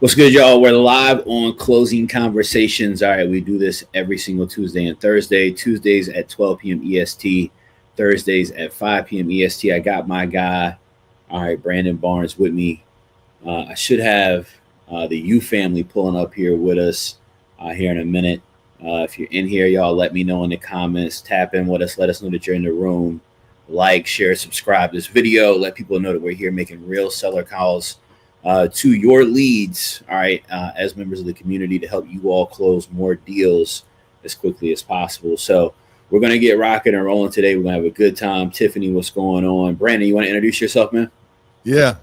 What's good, y'all? We're live on Closing Conversations. All right, we do this every single Tuesday and Thursday. Tuesdays at 12 p.m. EST, Thursdays at 5 p.m. EST. I got my guy, all right, Brandon Barnes with me. I should have the U family pulling up here with us here in a minute. If you're in here, y'all let me know in the comments. Tap in with us. Let us know that you're in the room. Like, share, subscribe this video. Let people know that we're here making real seller calls to your leads, all right, as members of the community to help you all close more deals as quickly as possible. So we're going to get rocking and rolling today. We're going to have a good time. Tiffany, what's going on? Brandon, you want to introduce yourself, man? Yeah.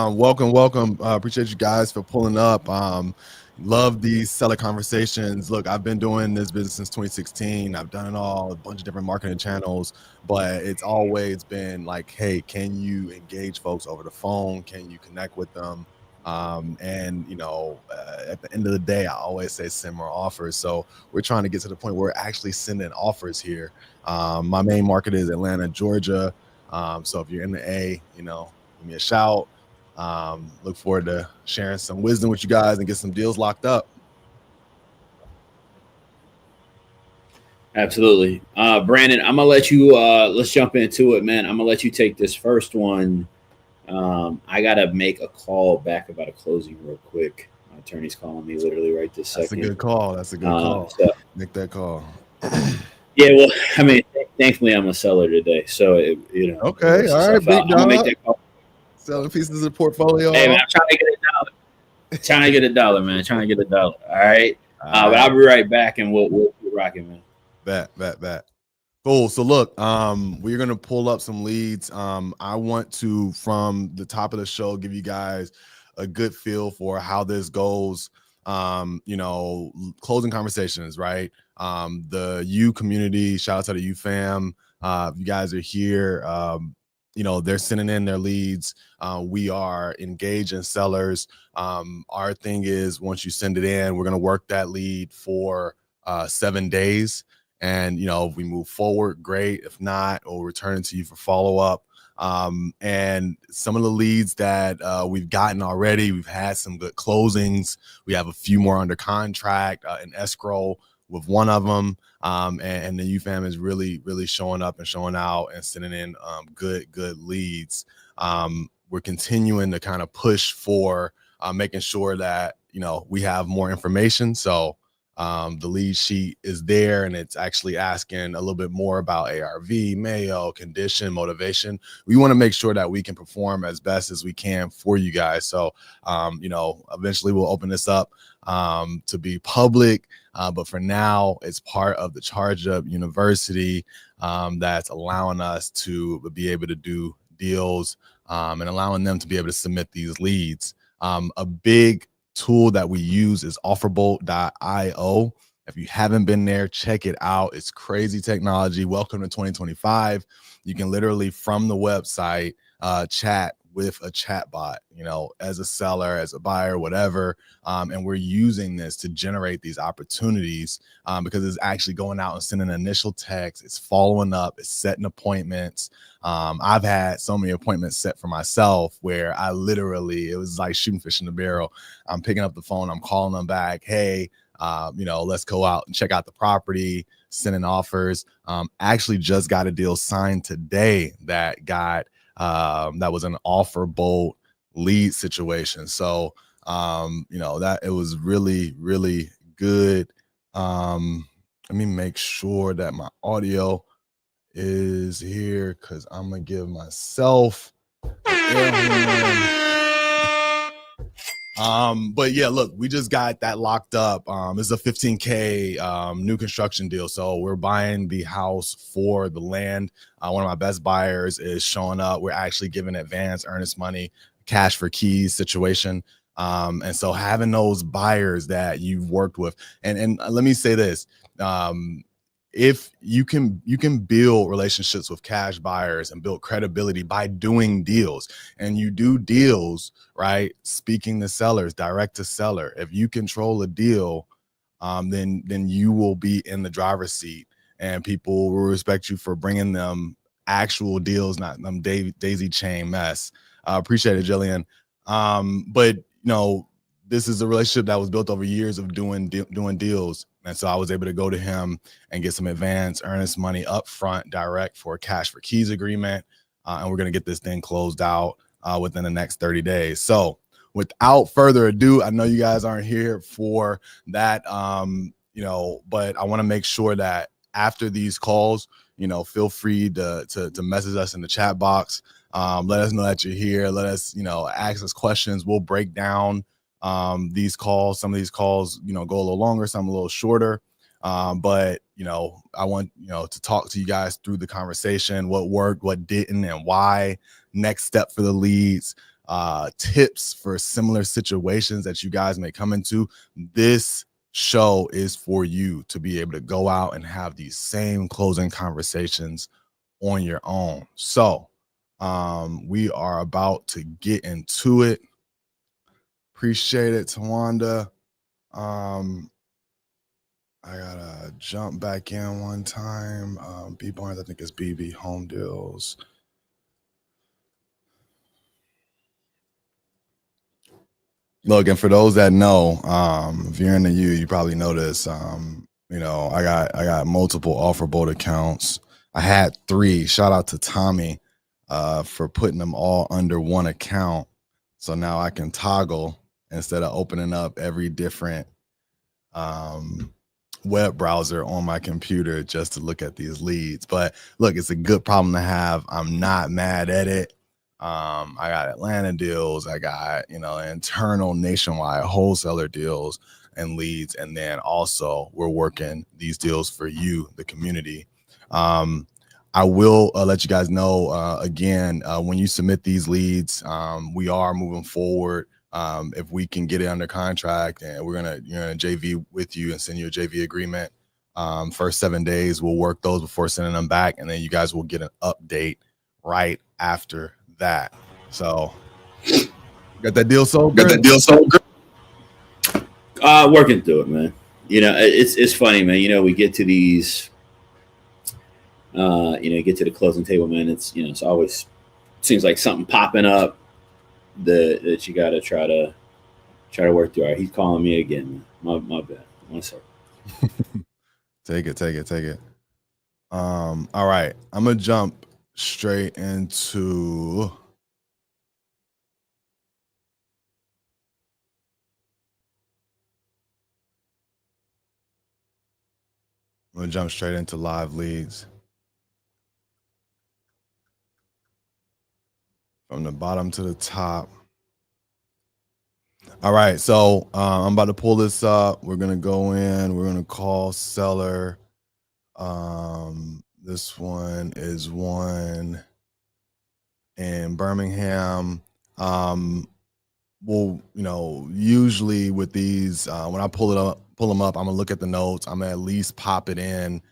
Welcome. Appreciate you guys for pulling up. Love these seller conversations. Look, I've been doing this business since 2016. I've done it all, a bunch of different marketing channels, but it's always been like, hey, can you engage folks over the phone? Can you connect with them? At the end of the day, I always say send more offers. So we're trying to get to the point where we're actually sending offers here. My main market is Atlanta, Georgia. So if you're in the A, give me a shout. Look forward to sharing some wisdom with you guys and get some deals locked up. Absolutely. Brandon, I'm going to let you, let's jump into it, man. I'm going to let you take this first one. I got to make a call back about a closing real quick. My attorney's calling me literally right this second. That's a good call. So, make that call. Yeah, well, I mean, thankfully I'm a seller today. So, okay. All right, big I'm going to make that call. Selling pieces of the portfolio. Hey, man, I'm trying to get $1. Trying to get $1, man. Trying to get $1. All right. But I'll be right back and we'll keep rocking, man. Bet. Cool. So look, we're going to pull up some leads. I want to, from the top of the show, give you guys a good feel for how this goes. Closing conversations, right? The U community, shout out to the U fam. You guys are here. They're sending in their leads. We are engaging sellers. Our thing is, once you send it in, we're going to work that lead for 7 days. And, if we move forward, great. If not, we'll return it to you for follow-up. And some of the leads that we've gotten already, we've had some good closings. We have a few more under contract in escrow with one of them. And the UFAM is really, really showing up and showing out and sending in good leads. We're continuing to kind of push for making sure that, we have more information. So the lead sheet is there, and it's actually asking a little bit more about ARV, Mayo, condition, motivation. We want to make sure that we can perform as best as we can for you guys. So, eventually we'll open this up to be public. But for now, it's part of the Charge Up University that's allowing us to be able to do deals and allowing them to be able to submit these leads. A big tool that we use is offerbolt.io. If you haven't been there, check it out. It's crazy technology. Welcome to 2025. You can literally from the website chat with a chat bot, as a seller, as a buyer, whatever. And we're using this to generate these opportunities because it's actually going out and sending an initial text. It's following up. It's setting appointments. I've had so many appointments set for myself where it was like shooting fish in the barrel. I'm picking up the phone. I'm calling them back. Hey, let's go out and check out the property, sending offers. Actually just got a deal signed today that was an offer bolt lead situation. So, that it was really, really good. Let me make sure that my audio is here because I'm going to give myself but yeah, look, we just got that locked up. It's a $15K new construction deal. So we're buying the house for the land. One of my best buyers is showing up. We're actually giving advance earnest money, cash for keys situation. And so having those buyers that you've worked with, and let me say this, if you can build relationships with cash buyers and build credibility by doing deals, and you do deals, right? Speaking to sellers, direct to seller. If you control a deal, then you will be in the driver's seat, and people will respect you for bringing them actual deals, not them daisy chain mess. Appreciate it, Jillian. But this is a relationship that was built over years of doing deals. And so I was able to go to him and get some advance earnest money up front direct for a cash for keys agreement. And we're going to get this thing closed out within the next 30 days. So without further ado, I know you guys aren't here for that, you know, but I want to make sure that after these calls, you know, feel free to message us in the chat box. Let us know that you're here. Let us, you know, ask us questions. We'll break down these calls. Some of these calls, you know, go a little longer, some a little shorter. But, you know, I want, you know, to talk to you guys through the conversation, what worked, what didn't, and why. Next step for the leads, tips for similar situations that you guys may come into. This show is for you to be able to go out and have these same closing conversations on your own. So we are about to get into it. Appreciate it, Tawanda. I gotta jump back in one time. B Barnes, I think it's BB Home Deals. Look, and for those that know, if you're in the U, you probably know this. You know, I got multiple OfferBolt accounts. I had 3. Shout out to Tommy for putting them all under one account. So now I can toggle instead of opening up every different web browser on my computer just to look at these leads. But look, it's a good problem to have. I'm not mad at it. I got Atlanta deals. I got, you know, internal nationwide wholesaler deals and leads. And then also we're working these deals for you, the community. I will let you guys know again, when you submit these leads, we are moving forward. If we can get it under contract, and we're gonna JV with you and send you a JV agreement. First 7 days, we'll work those before sending them back, and then you guys will get an update right after that. So, got that deal sold? Working through it, man. You know, it's funny, man. You know, we get to these. You know, get to the closing table, man. It's, you know, it's always seems like something popping up that you gotta try to work through. All right, he's calling me again. My bad. 1 second. Take it. All right, I'm gonna jump straight into live leads. From the bottom to the top. All right, so I'm about to pull this up. We're gonna go in. We're gonna call seller. This one is one in Birmingham. Well, you know, usually with these, when I pull them up, I'm gonna look at the notes. I'm gonna at least pop it in.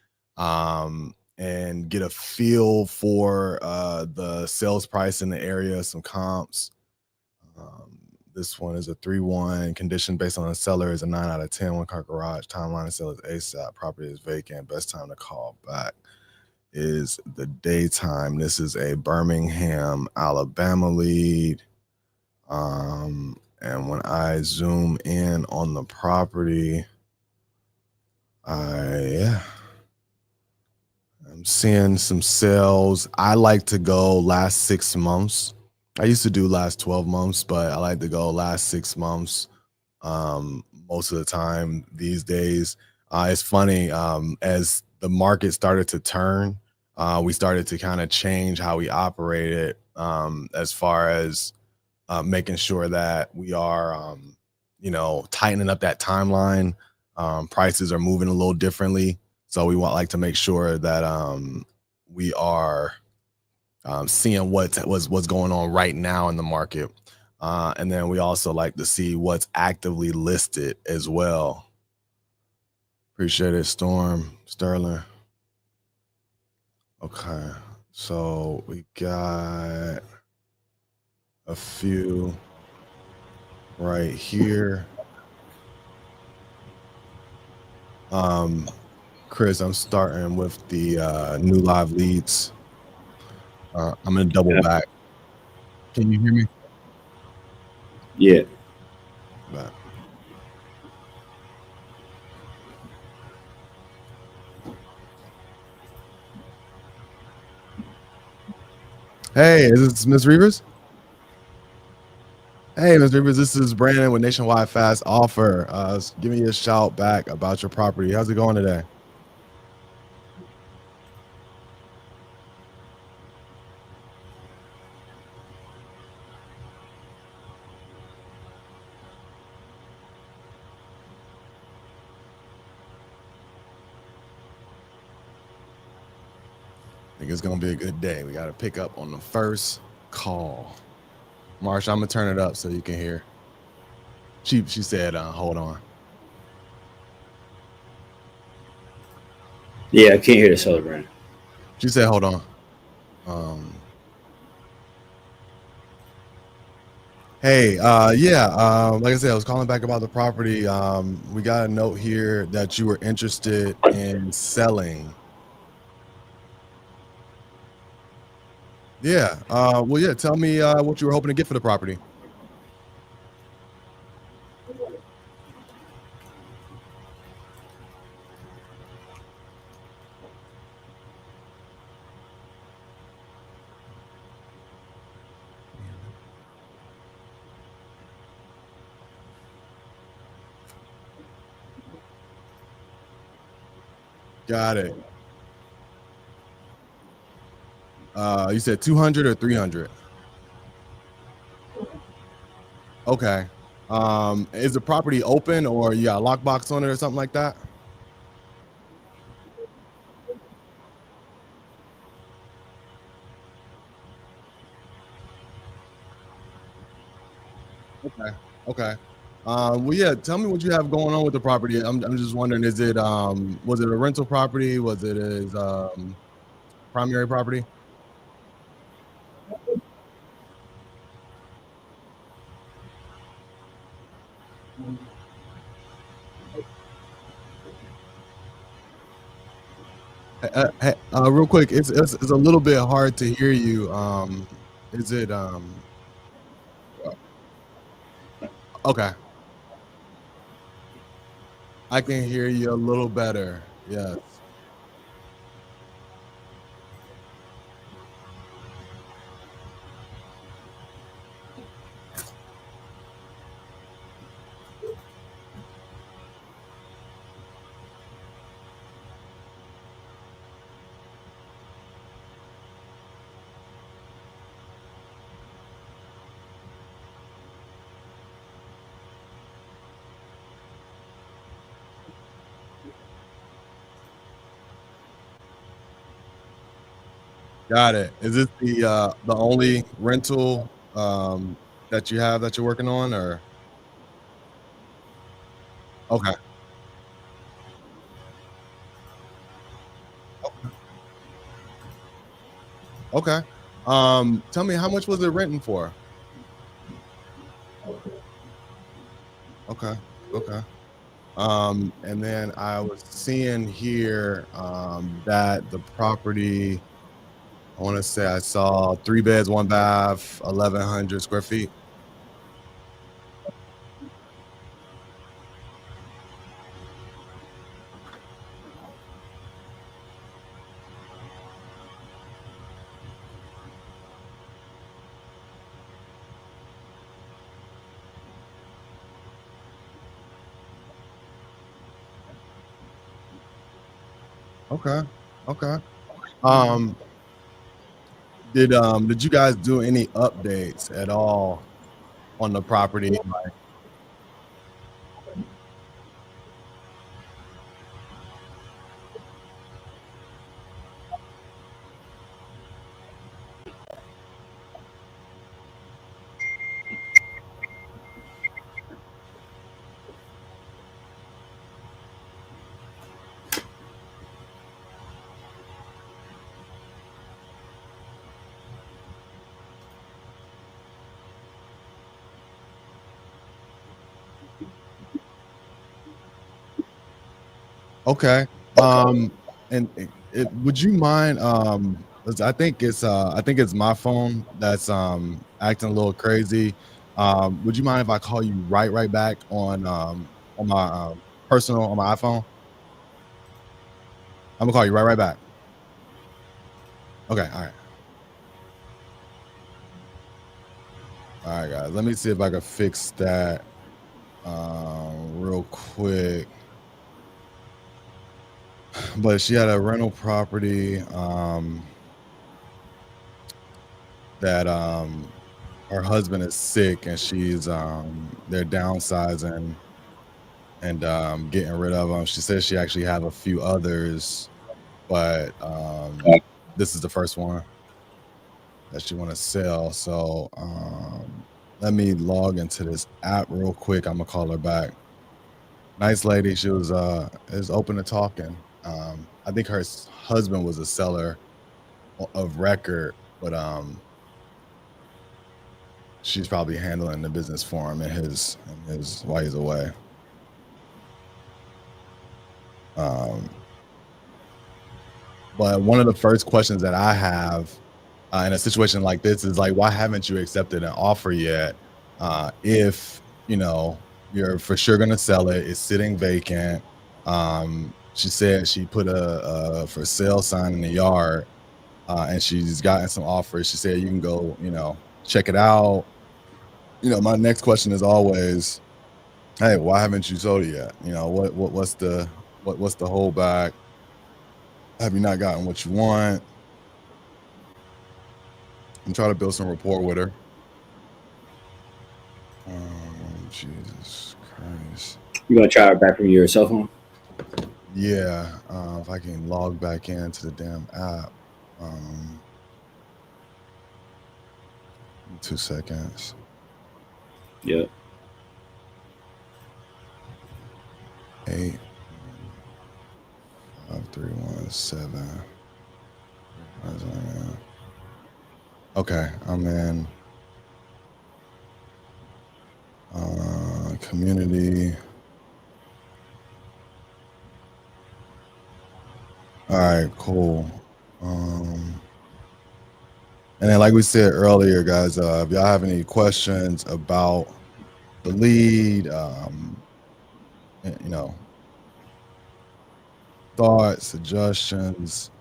And get a feel for the sales price in the area, some comps. This one is a 3-1. Condition based on the seller is a 9 out of 10. 1-car garage. Timeline to sell is ASAP. Property is vacant. Best time to call back is the daytime. This is a Birmingham, Alabama lead. And when I zoom in on the property, I'm seeing some sales. I like to go last 6 months. I used to do last 12 months, but I like to go last 6 months most of the time these days. It's funny, as the market started to turn, we started to kind of change how we operated as far as making sure that we are, you know, tightening up that timeline. Prices are moving a little differently. So we like to make sure that we are seeing what's going on right now in the market. And then we also like to see what's actively listed as well. Appreciate it, Sterling. Okay, so we got a few right here. Chris, I'm starting with the new live leads. I'm gonna double back. Can you hear me? Yeah. Hey, is this Ms. Reavers? Hey, Ms. Reavers, this is Brandon with Nationwide Fast Offer. Give me a shout back about your property. How's it going today? I think it's gonna be a good day. We gotta pick up on the first call. Marsha, I'm gonna turn it up so you can hear. She said, hold on. Yeah, I can't hear the celebrating. She said, hold on. Hey, yeah, like I said, I was calling back about the property. We got a note here that you were interested in selling. Yeah. Well, yeah, tell me what you were hoping to get for the property. Got it. You said 200 or 300? Okay. Is the property open or you got a lockbox on it or something like that? Okay. Okay. Well, yeah, tell me what you have going on with the property. I'm just wondering, is it was it a rental property? Was it his primary property? Real quick, it's a little bit hard to hear you. Is it okay? I can hear you a little better. Yes. Got it. Is this the only rental that you have that you're working on, or okay? Okay. Tell me, how much was it renting for? Okay. Okay. And then I was seeing here that the property, I want to say I saw 3 beds, 1 bath, 1,100 square feet. Okay. Okay. Um, did you guys do any updates at all on the property? Okay. And would you mind 'cause I think it's my phone that's acting a little crazy. Would you mind if I call you right back on my personal on my iPhone? I'm gonna call you right back. Okay, all right. All right, guys. Let me see if I can fix that real quick. But she had a rental property that her husband is sick, and she's they're downsizing and getting rid of them. She says she actually have a few others, but this is the first one that she want to sell. So let me log into this app real quick. I'm gonna call her back. Nice lady. She was is open to talking. I think her husband was a seller of record, but she's probably handling the business for him and his while he's away. But one of the first questions that I have in a situation like this is like, why haven't you accepted an offer yet? If you know you're for sure gonna sell it, it's sitting vacant. She said she put a for sale sign in the yard, and she's gotten some offers. She said you can go, check it out. My next question is always, hey, why haven't you sold it yet? What's the holdback? Have you not gotten what you want? I'm trying to build some rapport with her. Jesus Christ. You gonna try it back from your cell phone? Yeah, if I can log back into the damn app. 2 seconds. Yep. 8 5 3 1 7. Okay, I'm in community. All right, cool. And then, like we said earlier, guys, if y'all have any questions about the lead, thoughts, suggestions,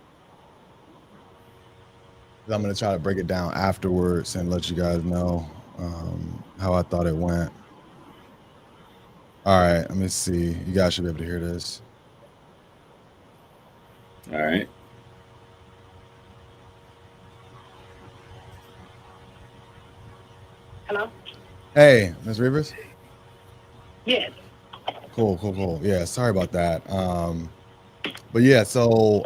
I'm going to try to break it down afterwards and let you guys know how I thought it went. All right, let me see. You guys should be able to hear this. All right. Hello? Hey, Ms. Reavers? Yes. Cool. Yeah, sorry about that. But yeah, so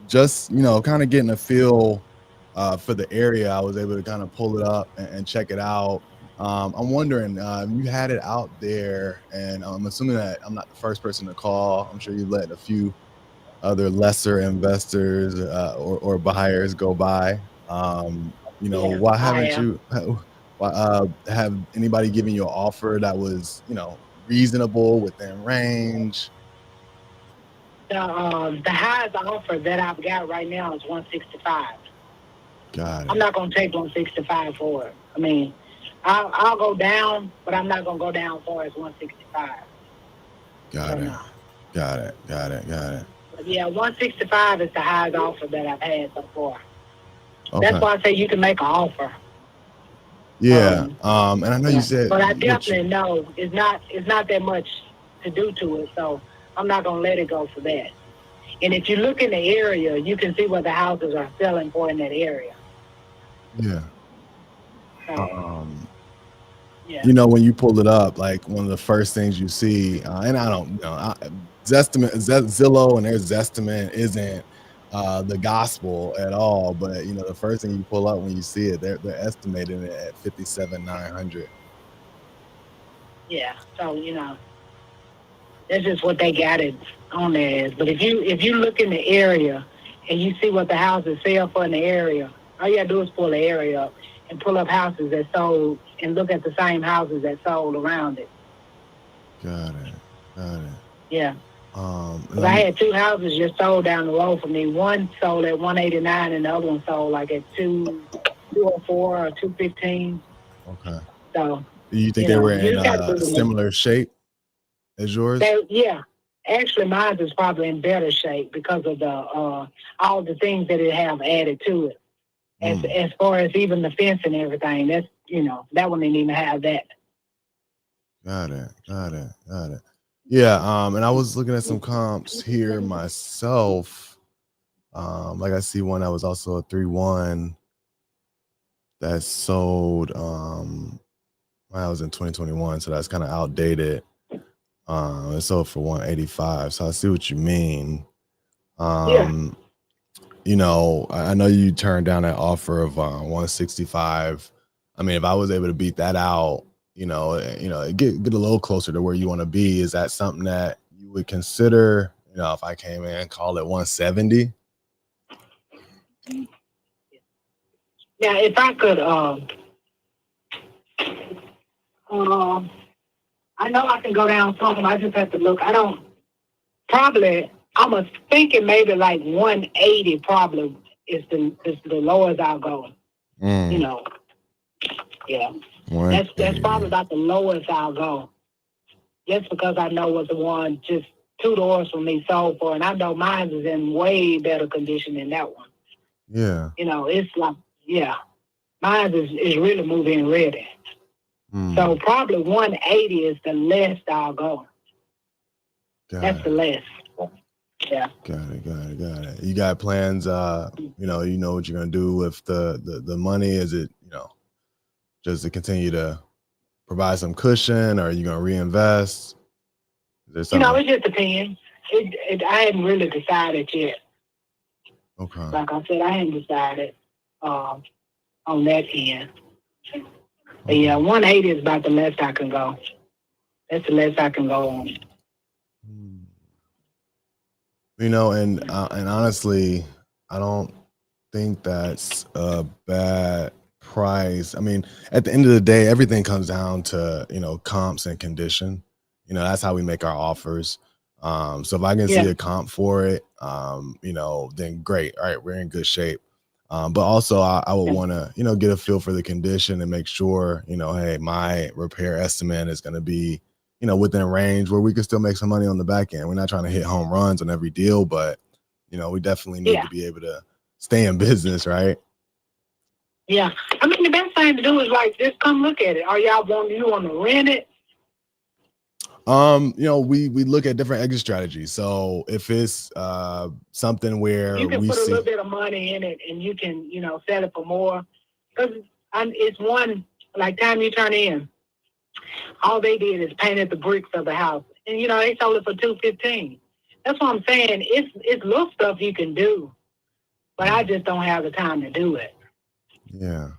just, kind of getting a feel for the area, I was able to kind of pull it up and check it out. I'm wondering, you had it out there, and I'm assuming that I'm not the first person to call. I'm sure you let a few other lesser investors or buyers go by. Why haven't you? Have anybody given you an offer that was, reasonable within range? The highest offer that I've got right now is 165. Got it. I'm not gonna take 165 for it. I mean, I'll go down, but I'm not gonna go down for as 165. Got it. No. Got it. But yeah, 165 is the highest offer that I've had so far. Okay. That's why I say you can make an offer. Yeah. And I know you said, but I definitely know it's not that much to do to it, so I'm not gonna let it go for that. And if you look in the area, you can see what the houses are selling for in that area. Yeah. Yeah. When you pull it up, like one of the first things you see, and I don't know, Zillow and their Zestimate isn't the gospel at all, but the first thing you pull up when you see it, they're estimating it at 57,900. Yeah, so that's just what they got it on there as. But if you look in the area and you see what the houses sell for in the area, all you gotta do is pull the area up and pull up houses that sold and look at the same houses that sold around it. Got it. Yeah. I had 2 houses just sold down the road from me. One sold at 189 and the other one sold like at 204 or 215. Okay. So you think they were in a similar shape as yours? Yeah. Actually, mine is probably in better shape because of the all the things that it have added to it. As far as even the fence and everything, that one didn't even have that. Got it. Yeah, and I was looking at some comps here myself. Like I see one that was also a 3-1 that sold. That was in 2021, so that's kind of outdated. It sold for 185. So I see what you mean. I know you turned down that offer of 165. I mean, if I was able to beat that out, get a little closer to where you want to be. Is that something that you would consider? If I came in and call it 170. Now, if I could, I know I can go down some. I just have to look. I'm thinking maybe like 180 probably is the lowest I'll go. Yeah. That's probably about the lowest I'll go. Just because I know what the one just 2 doors from me sold for, and I know mine is in way better condition than that one. Yeah. It's like, mine is really move-in ready. So probably 180 is the less I'll go. That's the less. Yeah. Got it. You got plans, you know what you're gonna do with the money. Is it, just to continue to provide some cushion, or are you gonna reinvest? Is there it just depends. I hadn't really decided yet. Okay. Like I said, I hadn't decided on that end. But yeah, 180 is about the less I can go. That's the less I can go on. And honestly, I don't think that's a bad price. I mean, at the end of the day, everything comes down to, comps and condition. That's how we make our offers. So if I can see a comp for it, then great. All right, we're in good shape. But also I would want to, get a feel for the condition and make sure, hey, my repair estimate is going to be, within range where we can still make some money on the back end. We're not trying to hit home runs on every deal, but, we definitely need to be able to stay in business, right? Yeah. I mean, the best thing to do is just come look at it. Are you want to rent it? We look at different exit strategies. So if it's something where you can put a little bit of money in it and you can, sell it for more. Because it's one, like time you turn in, all they did is painted the bricks of the house. And, they sold it for $215. That's what I'm saying. It's little stuff you can do, but I just don't have the time to do it. Yeah.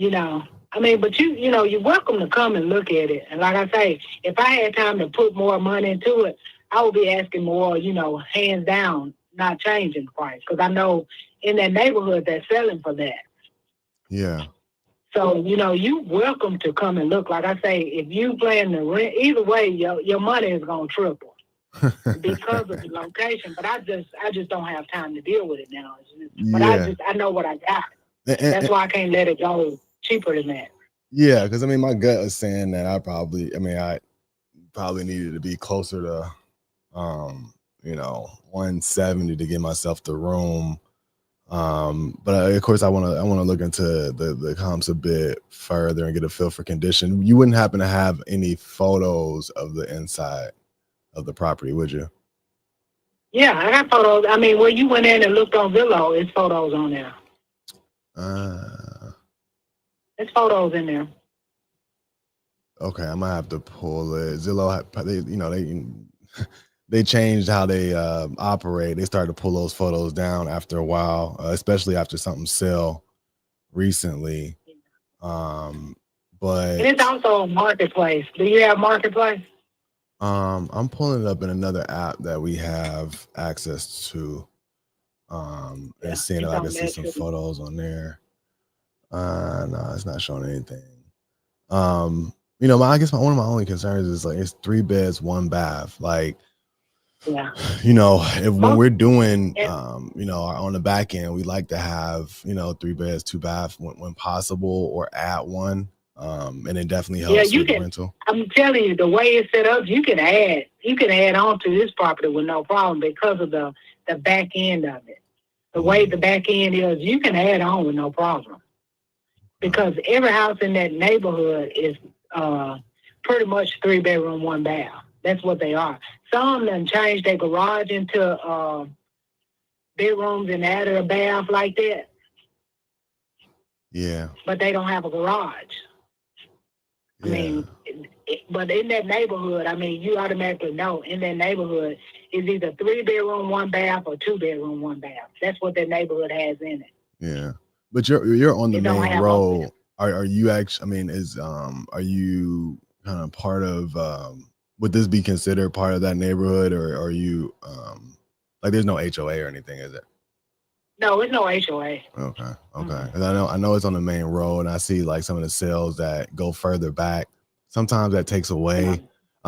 I mean, but you're welcome to come and look at it. And like I say, if I had time to put more money into it, I would be asking more, hands down, not changing the price. Because I know in that neighborhood they're selling for that. Yeah. So, you welcome to come and look. Like I say, if you plan to rent, either way, your money is going to triple because of the location. But I just don't have time to deal with it now. But I know what I got. That's why I can't let it go cheaper than that. Yeah, because my gut is saying that I probably needed to be closer to 170 to get myself the room. But of course I want to look into the comps a bit further and get a feel for condition. You wouldn't happen to have any photos of the inside of the property, would you? Yeah, I got photos. I mean, where you went in and looked on Zillow, it's photos on there. There's photos in there. Okay, I might have to pull it. Zillow, they changed how they operate. They started to pull those photos down after a while, especially after something sell recently. But it's also a marketplace. Do you have marketplace? I'm pulling it up in another app that we have access to. And seeing if I can see some photos on there. No, it's not showing anything. I guess one of my only concerns is it's 3 beds, 1 bath. When we're doing, on the back end, we like to have, 3 beds, 2 baths when possible, or add one. And it definitely helps with the rental. I'm telling you, the way it's set up, you can add on to this property with no problem because of the back end of it. The way the back end is, you can add on with no problem. because every house in that neighborhood is pretty much 3-bedroom, 1 bath. That's what they are. Some done changed their garage into bedrooms and added a bath like that. Yeah. But they don't have a garage. I mean, but in that neighborhood, I mean, you automatically know in that neighborhood is either 3-bedroom, 1 bath or 2-bedroom, 1 bath. That's what that neighborhood has in it. Yeah. But you're on the It don't main have road. Are you actually, I mean, are you kind of part of would this be considered part of that neighborhood, or are you like there's no HOA or anything, is it? No, it's no HOA. Okay. And I know it's on the main road, and I see like some of the sales that go further back. Sometimes that takes away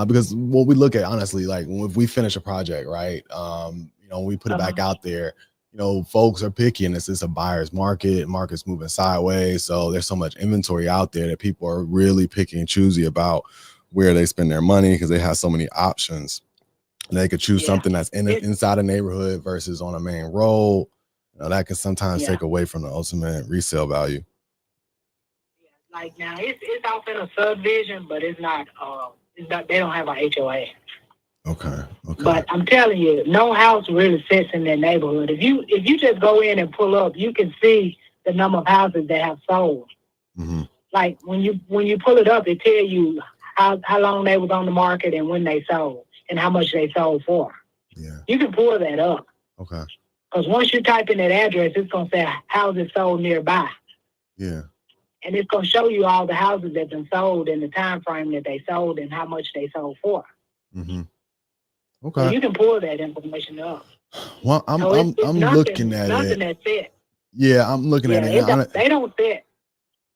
because what we look at, honestly, like if we finish a project, right? You know, we put it back out there. You know, folks are picky, and it's a buyer's market. Market's moving sideways, so there's so much inventory out there that people are really picky and choosy about where they spend their money because they have so many options. And they could choose something that's inside a neighborhood versus on a main road. You know, that can sometimes take away from the ultimate resale value. Like now, it's off in a subdivision, but it's not. They don't have a HOA. Okay. But I'm telling you, no house really sits in that neighborhood. If you just go in and pull up, you can see the number of houses that have sold. Mm-hmm. Like when you pull it up, it tell you how long they was on the market and when they sold and how much they sold for. Yeah. You can pull that up. Okay. Because once you type in that address, it's gonna say houses sold nearby. Yeah. And it's gonna show you all the houses that been sold and the time frame that they sold and how much they sold for. Mm-hmm. Okay. So you can pull that information up. Well, I'm looking at nothing it. That's it. Yeah, I'm looking at it. They don't fit.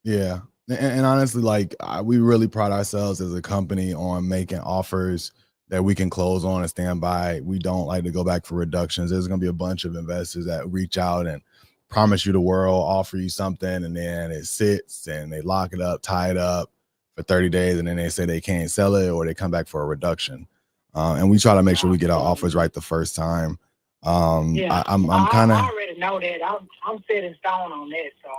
Yeah. And honestly, like we really pride ourselves as a company on making offers that we can close on and stand by. We don't like to go back for reductions. There's going to be a bunch of investors that reach out and promise you the world, offer you something, and then it sits and they lock it up, tie it up for 30 days, and then they say they can't sell it or they come back for a reduction. And we try to make sure we get our offers right the first time. I'm kind of. I already know that. I'm set in stone on that, so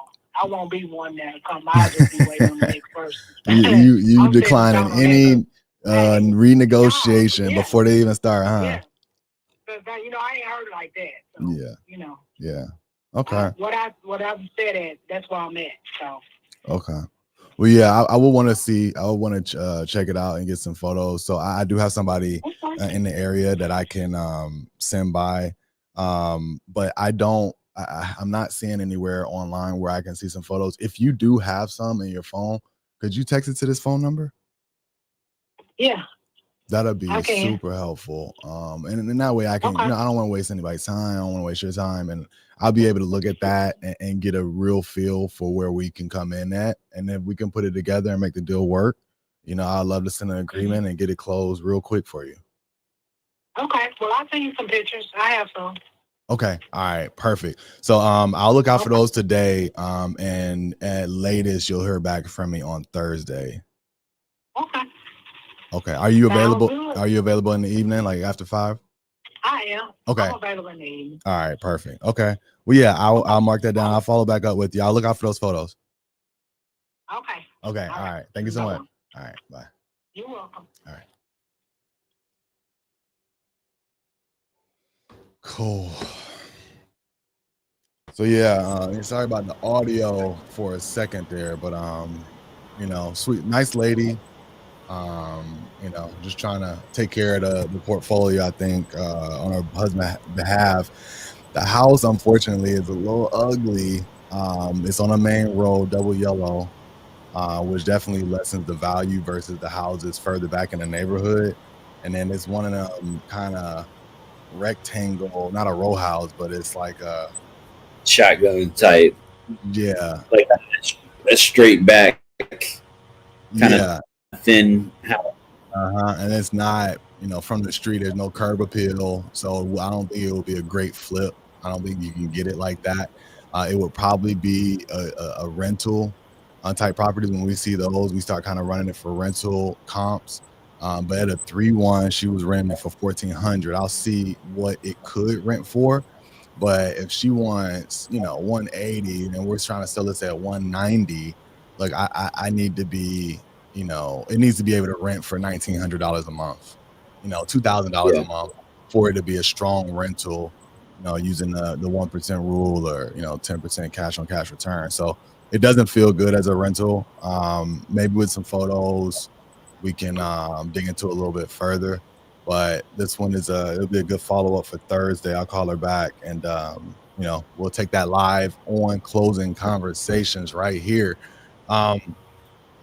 I won't be one that'll come. I'll just be waiting on the next person. You declining any renegotiation before they even start, huh? Yeah. Because I ain't heard like that. So, yeah. Yeah. Okay. What I've said at, that's where I'm at. So. Okay. Well, yeah, I would want to see. I would want to check it out and get some photos. So I do have somebody in the area that I can send by, but I'm not seeing anywhere online where I can see some photos. If you do have some in your phone, could you text it to this phone number? Yeah. That'll be super helpful. And in that way I can, I don't want to waste anybody's time. I don't want to waste your time. And I'll be able to look at that and get a real feel for where we can come in at. And then we can put it together and make the deal work. I'd love to send an agreement and get it closed real quick for you. Okay. Well, I'll send you some pictures. I have some. Okay. All right. Perfect. So I'll look out for those today. And at latest you'll hear back from me on Thursday. Okay. Are you available? Are you available in the evening, like after 5? I am. Okay. I'm available in the evening. All right. Perfect. Okay. Well, yeah, I'll mark that down. I'll follow back up with you. I'll look out for those photos. Okay. Okay. All right. Thank you so much. All right. Bye. You're welcome. All right. Cool. So yeah, sorry about the audio for a second there, but sweet, nice lady. Just trying to take care of the portfolio, I think, on her husband's behalf. The house, unfortunately, is a little ugly. It's on a main road, double yellow, which definitely lessens the value versus the houses further back in the neighborhood. And then it's one of them kind of rectangle, not a row house, but it's like a shotgun type. Yeah. Like a straight back kind of thin house. And it's not, from the street, there's no curb appeal. So I don't think it will be a great flip. I don't think you can get it like that. It would probably be a rental type property. When we see those, we start kind of running it for rental comps. But at a 3-1, she was renting it for $1,400. I'll see what it could rent for. But if she wants, 180, and we're trying to sell this at 190, look, I need to be, you know, it needs to be able to rent for $1,900 a month, you know, $2,000 a month for it to be a strong rental, you know, using the 1% rule or, you know, 10% cash on cash return. So it doesn't feel good as a rental. Maybe with some photos, we can dig into a little bit further. But this one it'll be a good follow-up for Thursday. I'll call her back and you know, we'll take that live on Closing Conversations right here.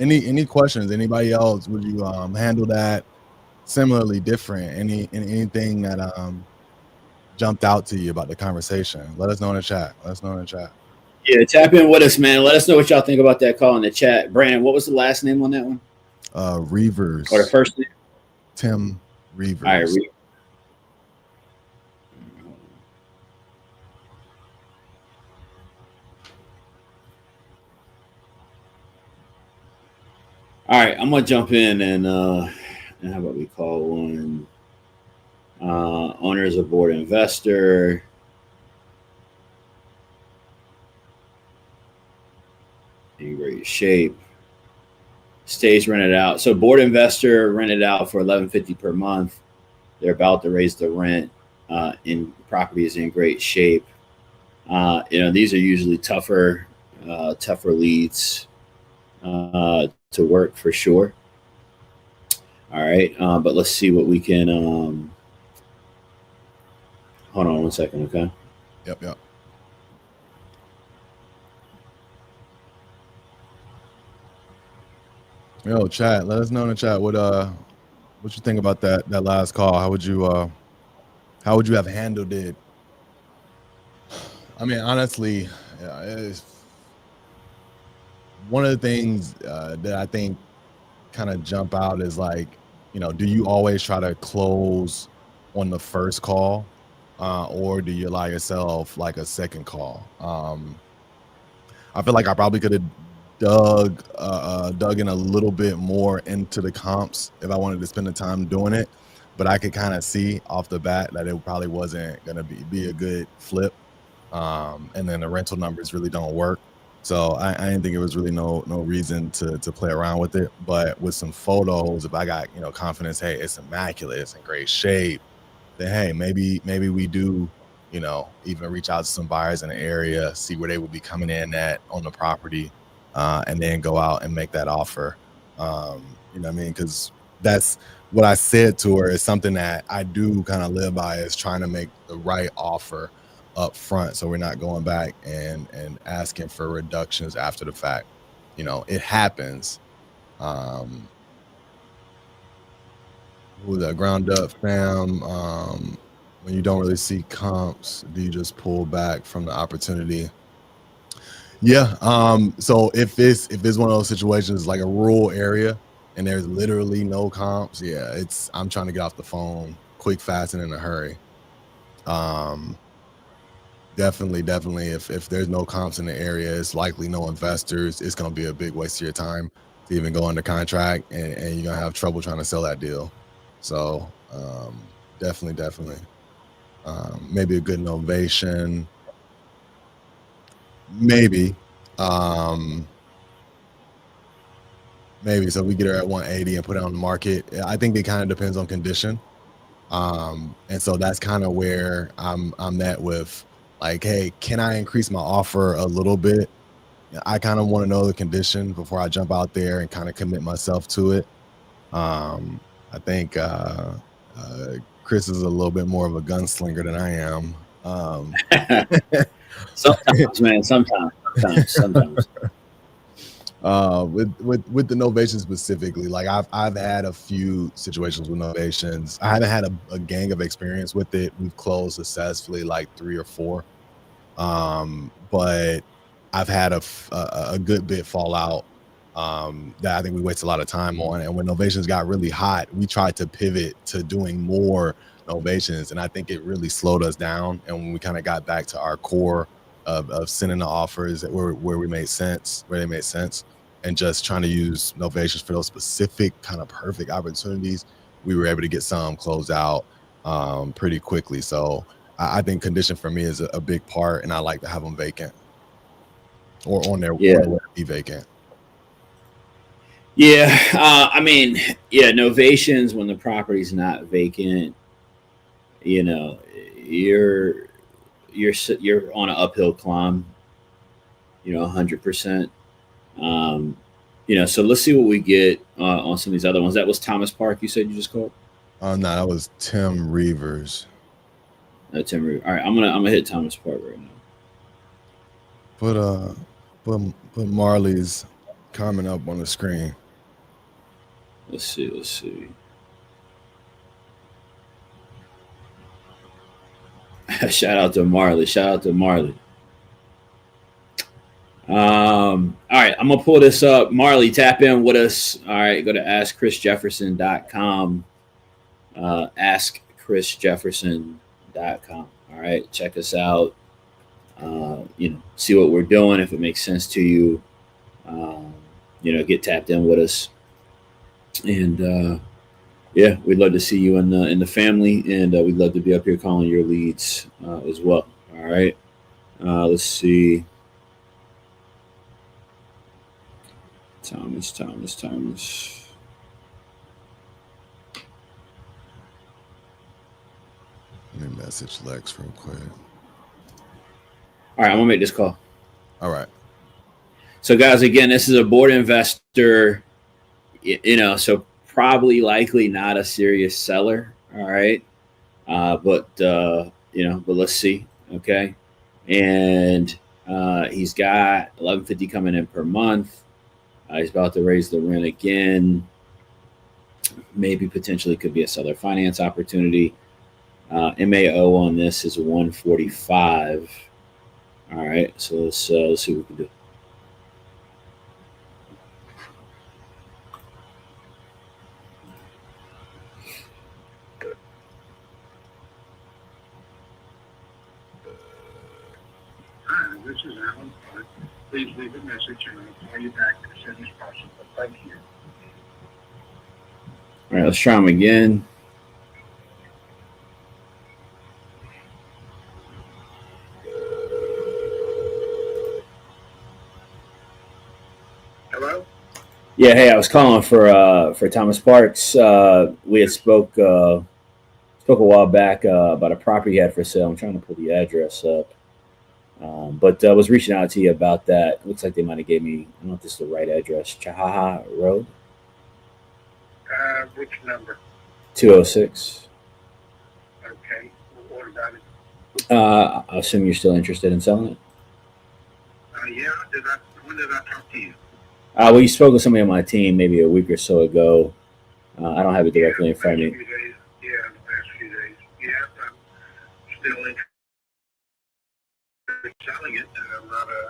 Any questions? Anybody else? Would you handle that similarly different? Anything that jumped out to you about the conversation? Let us know in the chat. Yeah, tap in with us, man. Let us know what y'all think about that call in the chat. Brandon, what was the last name on that one? Reavers. Or the first name? Tim Reavers. All right, all right, I'm gonna jump in and how about we call one owners aboard investor. In great shape. Stays rented out. So board investor rented out for $11.50 per month. They're about to raise the rent. In property is in great shape. You know, these are usually tougher leads to work for sure. All right, but let's see what we can. Hold on 1 second, okay? Yep. Yo, chat. Let us know in the chat what you think about that last call. How would you have handled it? I mean, honestly, it's one of the things that I think kind of jump out is like, you know, do you always try to close on the first call, or do you allow yourself like a second call? I feel like I probably could have dug in a little bit more into the comps if I wanted to spend the time doing it, but I could kind of see off the bat that it probably wasn't gonna be a good flip, and then the rental numbers really don't work. So I didn't think it was really no reason to play around with it. But with some photos, if I got, you know, confidence, hey, it's immaculate, it's in great shape, then hey, maybe we do, you know, even reach out to some buyers in the area, see where they would be coming in at on the property, and then go out and make that offer. You know what I mean? Because that's what I said to her is something that I do kind of live by, is trying to make the right offer up front, so we're not going back and asking for reductions after the fact. You know, it happens. Who's that? Ground Up Fam. When you don't really see comps, do you just pull back from the opportunity? Yeah. So if it's one of those situations like a rural area and there's literally no comps, yeah, I'm trying to get off the phone quick, fast, and in a hurry. Definitely. If there's no comps in the area, it's likely no investors. It's going to be a big waste of your time to even go under contract, and you're going to have trouble trying to sell that deal. So definitely. Maybe a good novation. Maybe. Maybe. So we get her at 180 and put it on the market. I think it kind of depends on condition. And so that's kind of where I'm at with, like, hey, can I increase my offer a little bit? I kind of want to know the condition before I jump out there and kind of commit myself to it. I think Chris is a little bit more of a gunslinger than I am. Sometimes, man. Sometimes. With the novation specifically, like I've had a few situations with novations. I haven't had a gang of experience with it. We've closed successfully like 3 or 4, but I've had a good bit fall out that I think we waste a lot of time on. And when novations got really hot, we tried to pivot to doing more novations, and I think it really slowed us down. And when we kind of got back to our core of sending the offers where they made sense, and just trying to use novations for those specific kind of perfect opportunities, we were able to get some closed out pretty quickly. So I think condition for me is a big part, and I like to have them vacant or on their way to be vacant. Yeah, I mean, yeah, novations when the property's not vacant, you know, you're you're on an uphill climb, 100%. Um, so let's see what we get on some of these other ones. That was Thomas Park. You said you just called. No, that was Tim Reavers. Tim Reed. All right, I'm gonna hit Thomas Park right now. Put Marley's comment up on the screen. Let's see. Shout out to Marley. All right, I'm gonna pull this up. Marley, tap in with us. All right, go to askchrisjefferson.com. Askchrisjefferson.com. All right, check us out. See what we're doing. If it makes sense to you, get tapped in with us. And yeah, we'd love to see you in the family, and we'd love to be up here calling your leads as well. All right, let's see. Thomas. Let me message Lex real quick. All right, I'm gonna make this call. All right. So, guys, again, this is a board investor. So probably likely not a serious seller. All right, but let's see. Okay, and he's got 1150 coming in per month. He's about to raise the rent again. Maybe potentially could be a seller finance opportunity. MAO on this is 145. All right, so let's see what we can do. Hi, this is Alan. Please leave a message and I'll call you back as soon as possible. Thank you. All right, let's try him again. Hello? Yeah, hey, I was calling for Thomas Parks. We had spoke a while back about a property he had for sale. I'm trying to pull the address up, but I was reaching out to you about that. It looks like they might have gave me. I don't know if this is the right address. Chahaha Road. Which number? 206. Okay. What about it? I assume you're still interested in selling it. Yeah. When did I talk to you? Well, you spoke with somebody on my team maybe a week or so ago. I don't have it directly in front of me. Yeah, the last few days. Yeah, I'm still interested in selling it.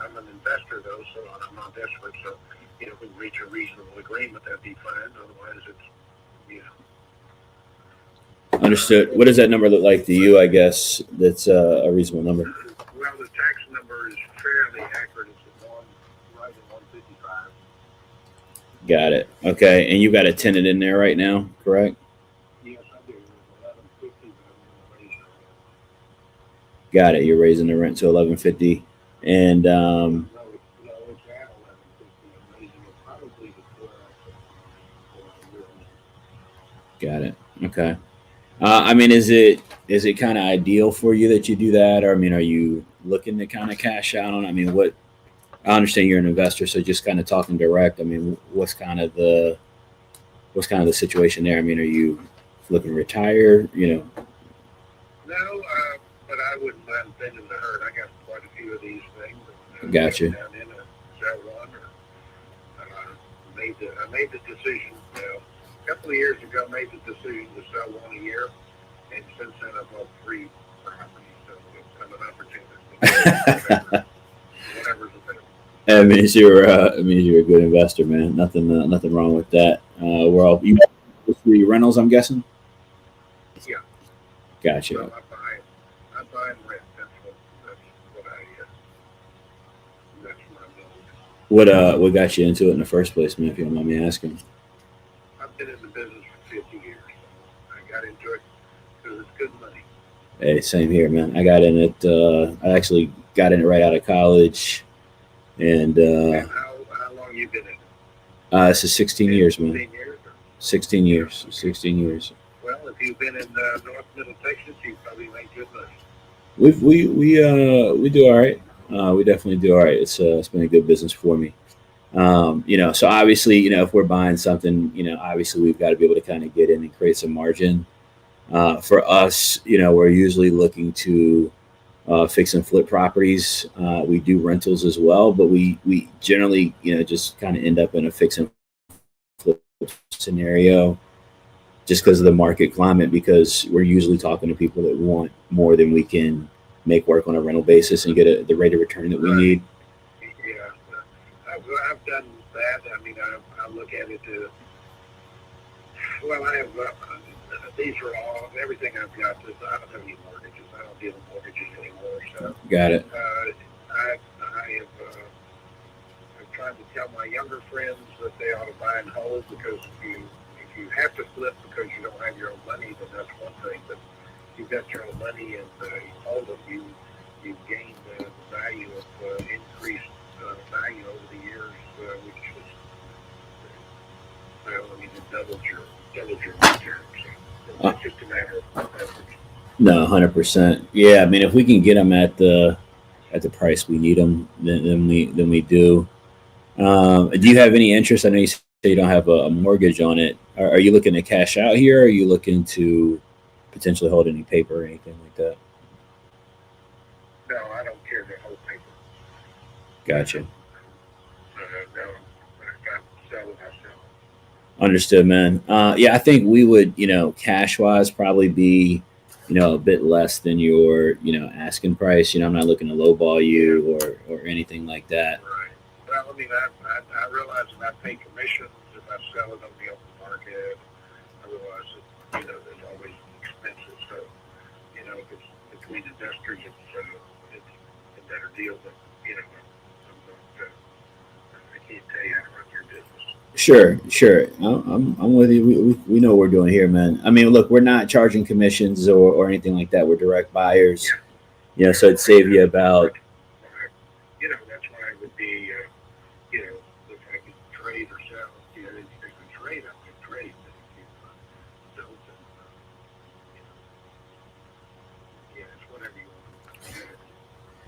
I'm an investor though, so I'm not desperate. So, if we can reach a reasonable agreement, that'd be fine. Otherwise, it's, Understood. What does that number look like to you? I guess that's a reasonable number. Well, the tax number is fairly accurate. It's right at 155. Got it. Okay, and you got a tenant in there right now, correct? Yes, I do. 1150, but I'm going to raise it. Got it. You're raising the rent to 1150, and No, it's at 1150. I'm raising it probably to 12. got it. Okay. I mean, is it kind of ideal for you that you do that, or I mean, are you looking to kind of cash out on? I mean, what? I understand you're an investor, so just kind of talking direct. I mean, what's kind of the situation there? I mean, are you looking to retire? No, but I wouldn't mind bending the herd. I got quite a few of these things. Gotcha. Down in a sell one, I made the decision. A couple of years ago, made the decision to sell one a year, and since then I've bought 3 properties. So it's kind of an opportunity. Whatever's available. It means you're a good investor, man. Nothing wrong with that. We're all you three rentals, I'm guessing. Yeah. Gotcha. So I buy and rent. That's what I'm doing. What got you into it in the first place, man? If you don't mind me asking. I've been in the business for 50 years. I got into it because it's good money. Hey, same here, man. I got in it. I actually got in it right out of college, and And how long you been in it? This is 16 years, man. 16 years? 16 years. 16 years. Well, if you've been in North Middle Texas, you probably made good money. We do all right. We definitely do all right. It's been a good business for me. So obviously, if we're buying something, obviously we've got to be able to kind of get in and create some margin. For us, we're usually looking to fix and flip properties. We do rentals as well, but we generally, just kind of end up in a fix and flip scenario just because of the market climate, because we're usually talking to people that want more than we can make work on a rental basis and get the rate of return that we need. Yeah, I've done that. I mean, I look at it. Well, I have these are all everything I've got. I don't have any mortgages. I don't deal with mortgages anymore. So Got it. I have. I'm trying to tell my younger friends that they ought to buy and hold, because if you have to flip because you don't have your own money, then that's one thing. But if you've got your own money and you hold it, you've gained the value of increased value over the years, which is, well, I mean, it doubles your return. So it's just a matter of effort. No, 100%. Yeah, I mean, if we can get them at the price we need them, then we do. Do you have any interest? I know you say you don't have a mortgage on it. Are you looking to cash out here? Or are you looking to potentially hold any paper or anything like that? No, I don't care to hold paper. Gotcha. No, if I sell it, I sell it. Understood, man. Yeah, I think we would, cash wise probably be, a bit less than your, asking price. I'm not looking to lowball you or anything like that. Right. Well, I mean, I realize that I pay commissions if I sell it on the open market. I realize that, there's always expenses. So, if it's between investors, it's a better deal than, I can't tell you how to run your business. Sure. I'm with you. We know what we're doing here, man. I mean, look, we're not charging commissions or anything like that. We're direct buyers. Yeah. So it'd save you about. That's why it would be, if I could trade or sell, if I could trade, I could trade. But if you don't, then, it's whatever you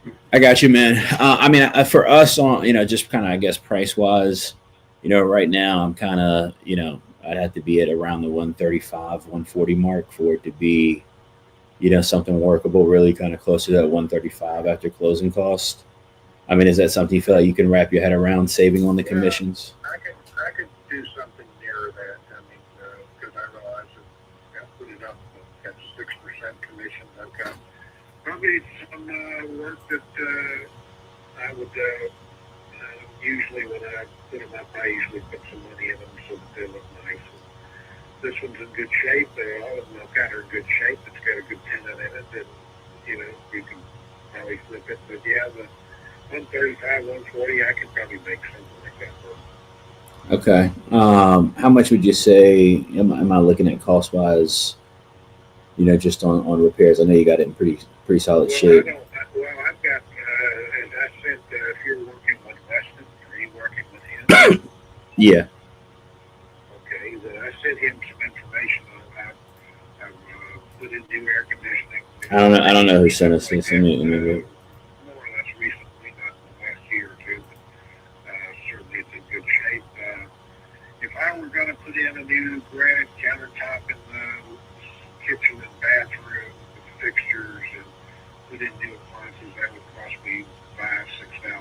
want. I got you, man. I mean, for us on, just kind of, I guess, price wise, right now I'm kind of, I'd have to be at around the 135, 140 mark for it to be, something workable, really kind of close to that 135 after closing cost. I mean, is that something you feel like you can wrap your head around, saving on the commissions? I could do something near that. I mean, because I realize that I put it up at 6% commission. I've got probably some work that I would usually, when I put them up, I usually put some money in them so that they look nice. This one's in good shape. All of them I've got are in good shape. It's got a good tenant in it, and you can probably flip it. But yeah, the 135, 140, I could probably make something like that work. Okay. How much would you say? Am I looking at cost wise? Just on repairs. I know you got it in pretty solid shape. I've got. As I said, if you're working with Weston, are you working with him? Yeah. Okay. I sent him some information on how I've put in new air conditioning. I don't know who sent us this. Let me look. More or less recently, not in the last year or two, but certainly it's in good shape. If I were going to put in a new granite countertop in the kitchen and bathroom with fixtures and put in new appliances, that would cost me $5,000-$6,000,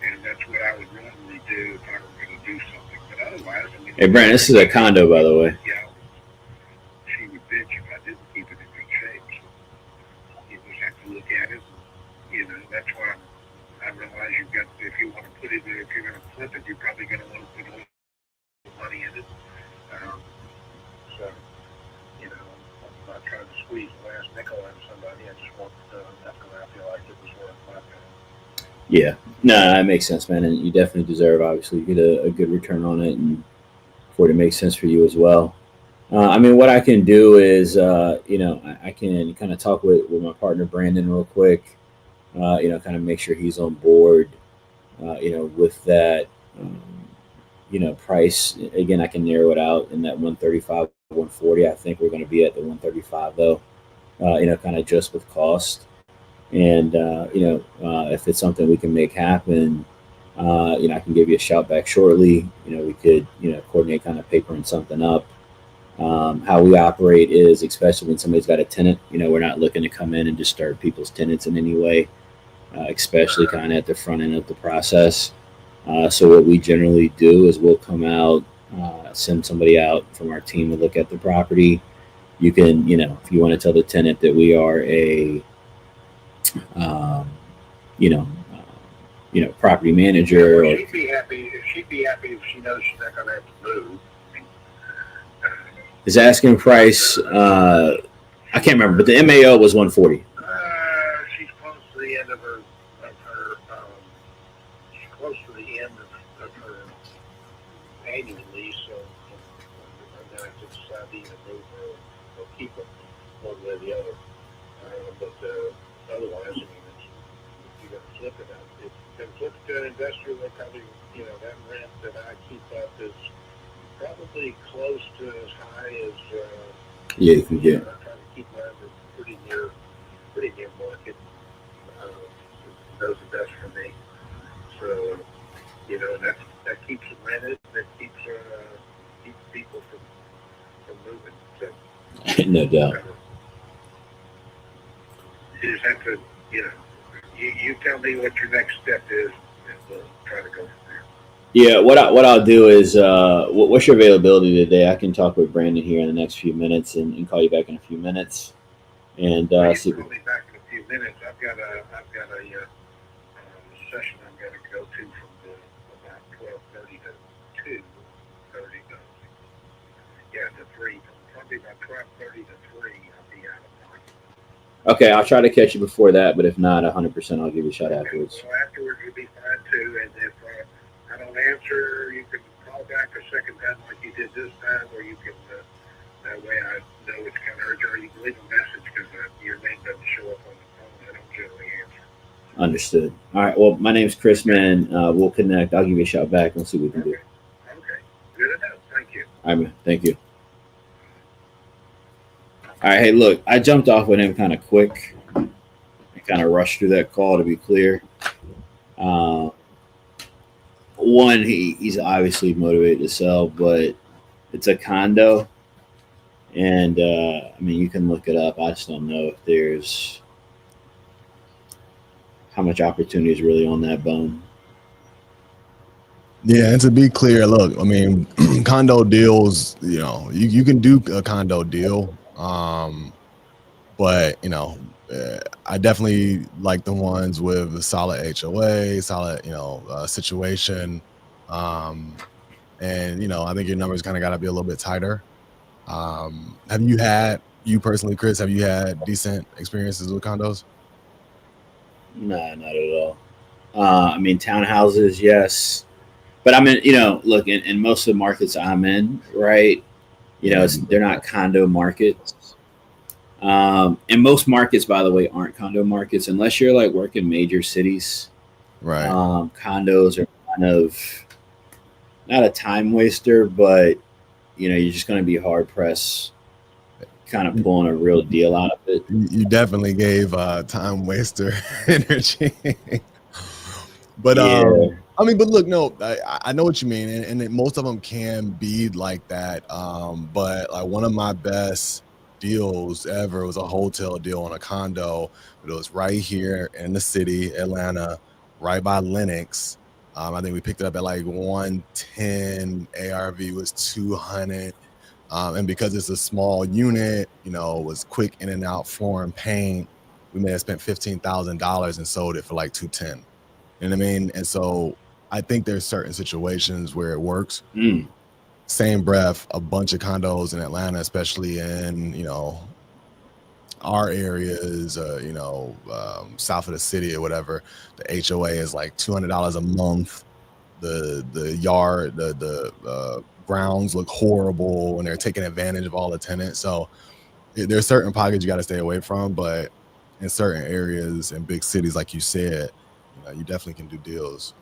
and that's what I would normally do if I were going to do something. But otherwise, I mean, Hey, Brent, this is a condo, by the way. Yeah, she would bitch if I didn't keep it in good shape. So you just have to look at it. That's why I realize you've got. If you want to put it, if you're going to flip it, you're probably going to want to put a little money in it. So. I'm not trying to squeeze the last nickel out of somebody. I just want enough to I feel like it was worth my time. Yeah. No, that makes sense, man. And you definitely deserve, obviously, you get a good return on it and for it to make sense for you as well. I mean, what I can do is, I can kind of talk with my partner, Brandon, real quick, kind of make sure he's on board, with that. price. Again, I can narrow it out in that 135, 140. I think we're going to be at the 135 though. Kind of just with cost. And if it's something we can make happen, I can give you a shout back shortly. We could coordinate kind of papering something up. How we operate is, especially when somebody's got a tenant, we're not looking to come in and disturb people's tenants in any way, especially kind of at the front end of the process. So what we generally do is we'll come out, send somebody out from our team to look at the property. You can, if you want to tell the tenant that we are a, property manager. Well, she'd be happy if she knows she's not going to have to move. His asking price, I can't remember, but the MAO was 140. She's close to the end of her she's close to the end of her annual lease, so I'm going to have to decide to either move or keep it one way or the other. But otherwise, I mean, if you're going to flip it out, if you're going to flip it to an investor, they'll probably, that rent that I keep up is probably close to as high as you can get. I try to keep mine pretty near market. Those are best for me. So that keeps them rented. That keeps people from moving. So, no doubt. You just have to, you tell me what your next step is, and we'll try to go from there. Yeah, what I'll do is, what's your availability today? I can talk with Brandon here in the next few minutes and call you back in a few minutes. And see. Call me back in a few minutes. I've got a session I'm going to go to from about 12:30 to 2:30. To 3. Probably about 12:30 to 3. I'll be out of time. Okay, I'll try to catch you before that, but if not, 100%, I'll give you a shot afterwards. Well, afterwards you'll be fine too. And if I don't answer, you can call back a second time like you did this time, or you can. That way I know it's kind of urgent, or you can leave a message because your name doesn't show up on the phone. I don't generally answer. Understood. All right. Well, my name's Chris, man. We'll connect. I'll give you a shout back and we'll see what we can do. Okay. Good enough. Thank you. All right, man. Thank you. All right. Hey, look, I jumped off with him kind of quick. I kind of rushed through that call, to be clear. One, he's obviously motivated to sell, but it's a condo. And, you can look it up. I just don't know if there's how much opportunity is really on that bone. Yeah, and to be clear, look, condo deals, you can do a condo deal. But, I definitely like the ones with a solid HOA, solid, situation. And, I think your numbers kind of got to be a little bit tighter. Have you personally, Chris, have you had decent experiences with condos? Nah, not at all. Townhouses, yes. But look, in most of the markets I'm in, right, they're not condo markets. And most markets, by the way, aren't condo markets unless you're like working major cities. Right. Condos are kind of not a time waster, but you're just going to be hard pressed kind of pulling a real deal out of it. You definitely gave time waster energy. But yeah. but look, no, I know what you mean, and most of them can be like that. But like one of my best deals ever was a hotel deal on a condo. It was right here in the city, Atlanta, right by Lenox. I think we picked it up at like 110. ARV was 200. And because it's a small unit, it was quick in and out, foreign paint. We may have spent $15,000 and sold it for like 210. You know what I mean? And so I think there's certain situations where it works. Same breath, a bunch of condos in Atlanta, especially in, our areas, south of the city or whatever, the HOA is like $200 a month. The yard, the grounds look horrible, and they're taking advantage of all the tenants. So there's certain pockets you got to stay away from, but in certain areas in big cities, like you said, you definitely can do deals.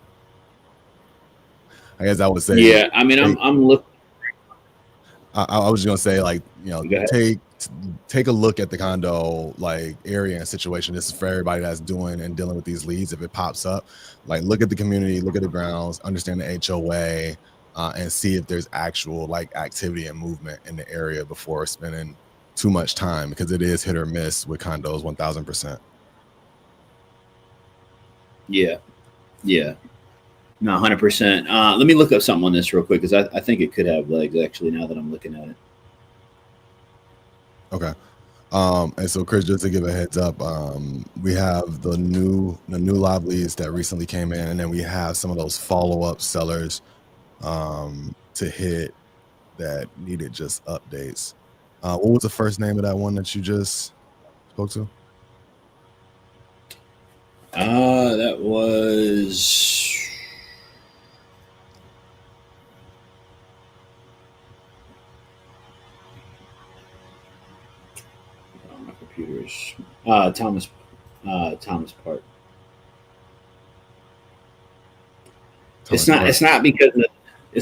I guess I would say, Yeah, I mean, I'm looking. I was just gonna say, like, Go ahead. take a look at the condo like area and situation. This is for everybody that's doing and dealing with these leads. If it pops up, like, look at the community, look at the grounds, understand the HOA, and see if there's actual like activity and movement in the area before spending too much time, because it is hit or miss with condos 1000%. Yeah. No, 100%. Let me look up something on this real quick, because I think it could have legs, actually, now that I'm looking at it. Okay. And so, Chris, just to give a heads up, we have the new live leads that recently came in, and then we have some of those follow-up sellers to hit that needed just updates. What was the first name of that one that you just spoke to? That was... my computer's... Thomas Park. It's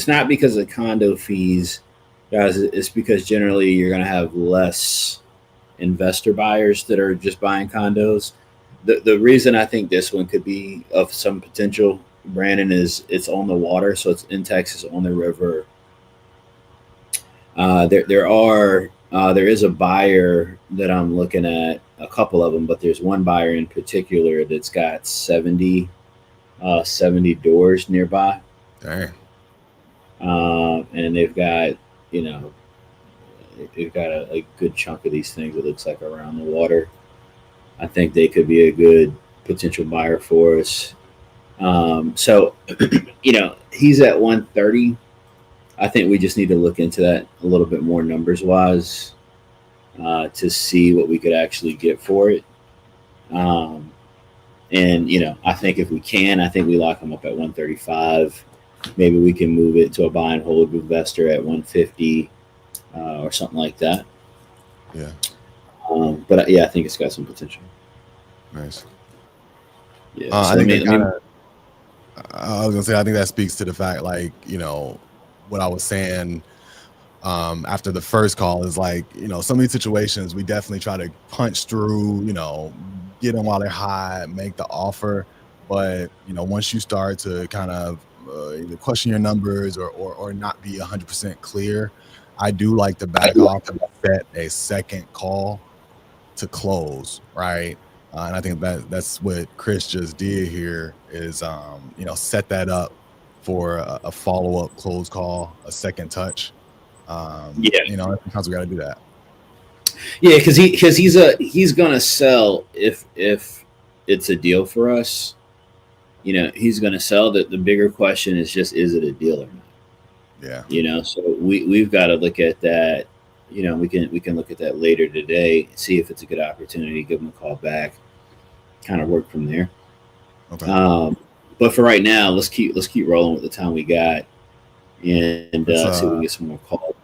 not because of condo fees, guys. It's because generally you're going to have less investor buyers that are just buying condos. The reason I think this one could be of some potential, Brandon, is it's on the water, so it's in Texas on the river. There is a buyer that I'm looking at, a couple of them, but there's one buyer in particular that's got 70 doors nearby. Dang. And they've got, a good chunk of these things, it looks like, around the water. I think they could be a good potential buyer for us. So, he's at 130. I think we just need to look into that a little bit more numbers wise, to see what we could actually get for it. And, I think if we can, I think we lock them up at 135. Maybe we can move it to a buy and hold investor at 150, or something like that. Yeah. But yeah, I think it's got some potential. Nice. Yeah. I think I was gonna say, I think that speaks to the fact, like, what I was saying after the first call is, like, some of these situations we definitely try to punch through, get them while they're hot, make the offer. But once you start to kind of either question your numbers or not be 100% clear, I do like to back off and set a second call to close, right? And I think that's what Chris just did here, is set that up for a follow-up close call, a second touch. Sometimes we got to do that. Yeah, because he's gonna sell if it's a deal for us. He's gonna sell. The bigger question is just, is it a deal or not? Yeah. So we've got to look at that. We can look at that later today, see if it's a good opportunity, give them a call back, kind of work from there. Okay. But for right now, let's keep rolling with the time we got, and see if we can get some more calls.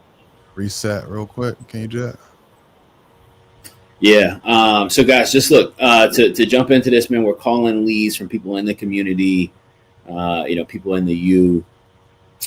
Reset real quick. Can you do that? Yeah. So guys, just look, to jump into this, man. We're calling leads from people in the community, people in the U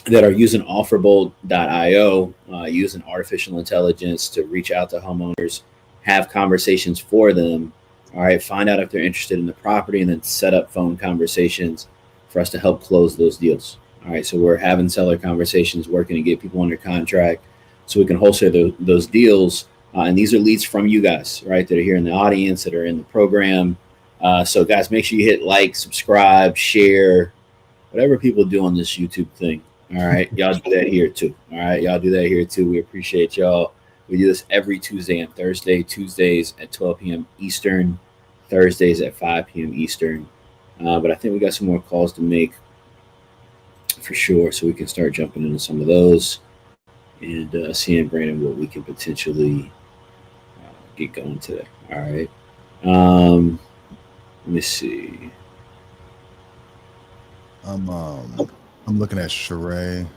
that are using offerbolt.io, using artificial intelligence to reach out to homeowners, have conversations for them. All right. Find out if they're interested in the property, and then set up phone conversations for us to help close those deals. All right. So we're having seller conversations, working to get people under contract so we can wholesale those deals. And these are leads from you guys, right, that are here in the audience, that are in the program. So guys, make sure you hit like, subscribe, share, whatever people do on this YouTube thing. All right. Y'all do that here too. All right. Y'all do that here too. We appreciate y'all. We do this every Tuesday and Thursday, Tuesdays at 12 p.m. Eastern, Thursdays at 5 p.m. Eastern. But I think we got some more calls to make for sure, so we can start jumping into some of those and seeing, Brandon, what we can potentially get going today. All right. Let me see. I'm looking at Sheree.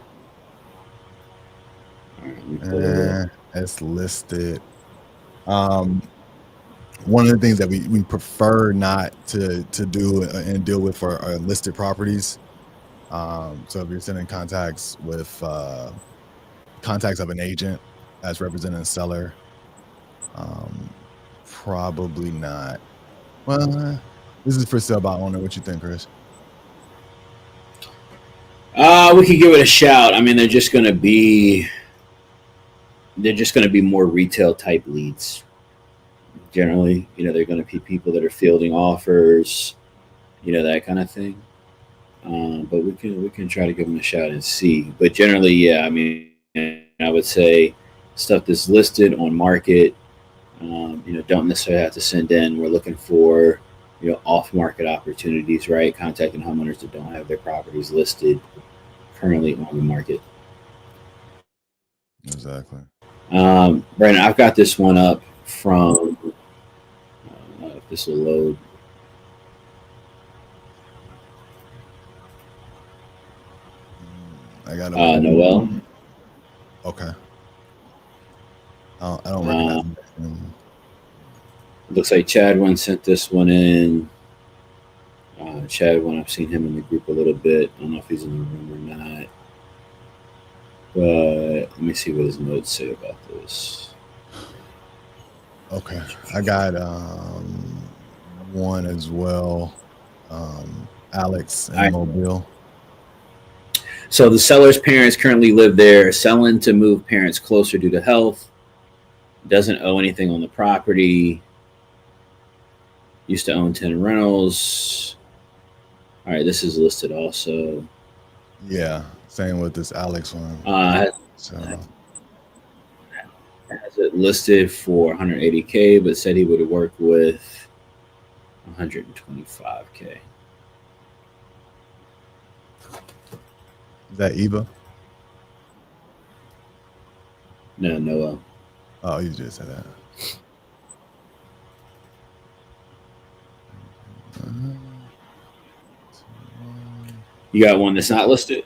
All right, it's listed. One of the things that we prefer not to do and deal with for our listed properties, So if you're sending contacts with contacts of an agent as representing a seller, probably not. Well, this is for sale by owner. What you think, Chris? We could give it a shout. I mean, they're just going to be more retail type leads. Generally, they're going to be people that are fielding offers, that kind of thing. But we can try to give them a shout and see. But generally, yeah, I mean, I would say stuff that's listed on market, don't necessarily have to send in. We're looking for, off market opportunities, right? Contacting homeowners that don't have their properties listed currently on the market. Exactly. Brandon, I've got this one up from, I don't know if this will load. I got a Noel. Okay. I don't recognize him. Looks like Chadwin sent this one in. Chadwin, I've seen him in the group a little bit. I don't know if he's in the room or not. But let me see what his notes say about this. Okay. I got one as well. Alex in Mobile. So the seller's parents currently live there, selling to move parents closer due to health. Doesn't owe anything on the property. Used to own 10 rentals. All right, this is listed also. Yeah, same with this Alex one. Has it listed for 180K, but said he would work with 125K. Is that Eva? No, Noel. Oh, you just said that. You got one that's not listed?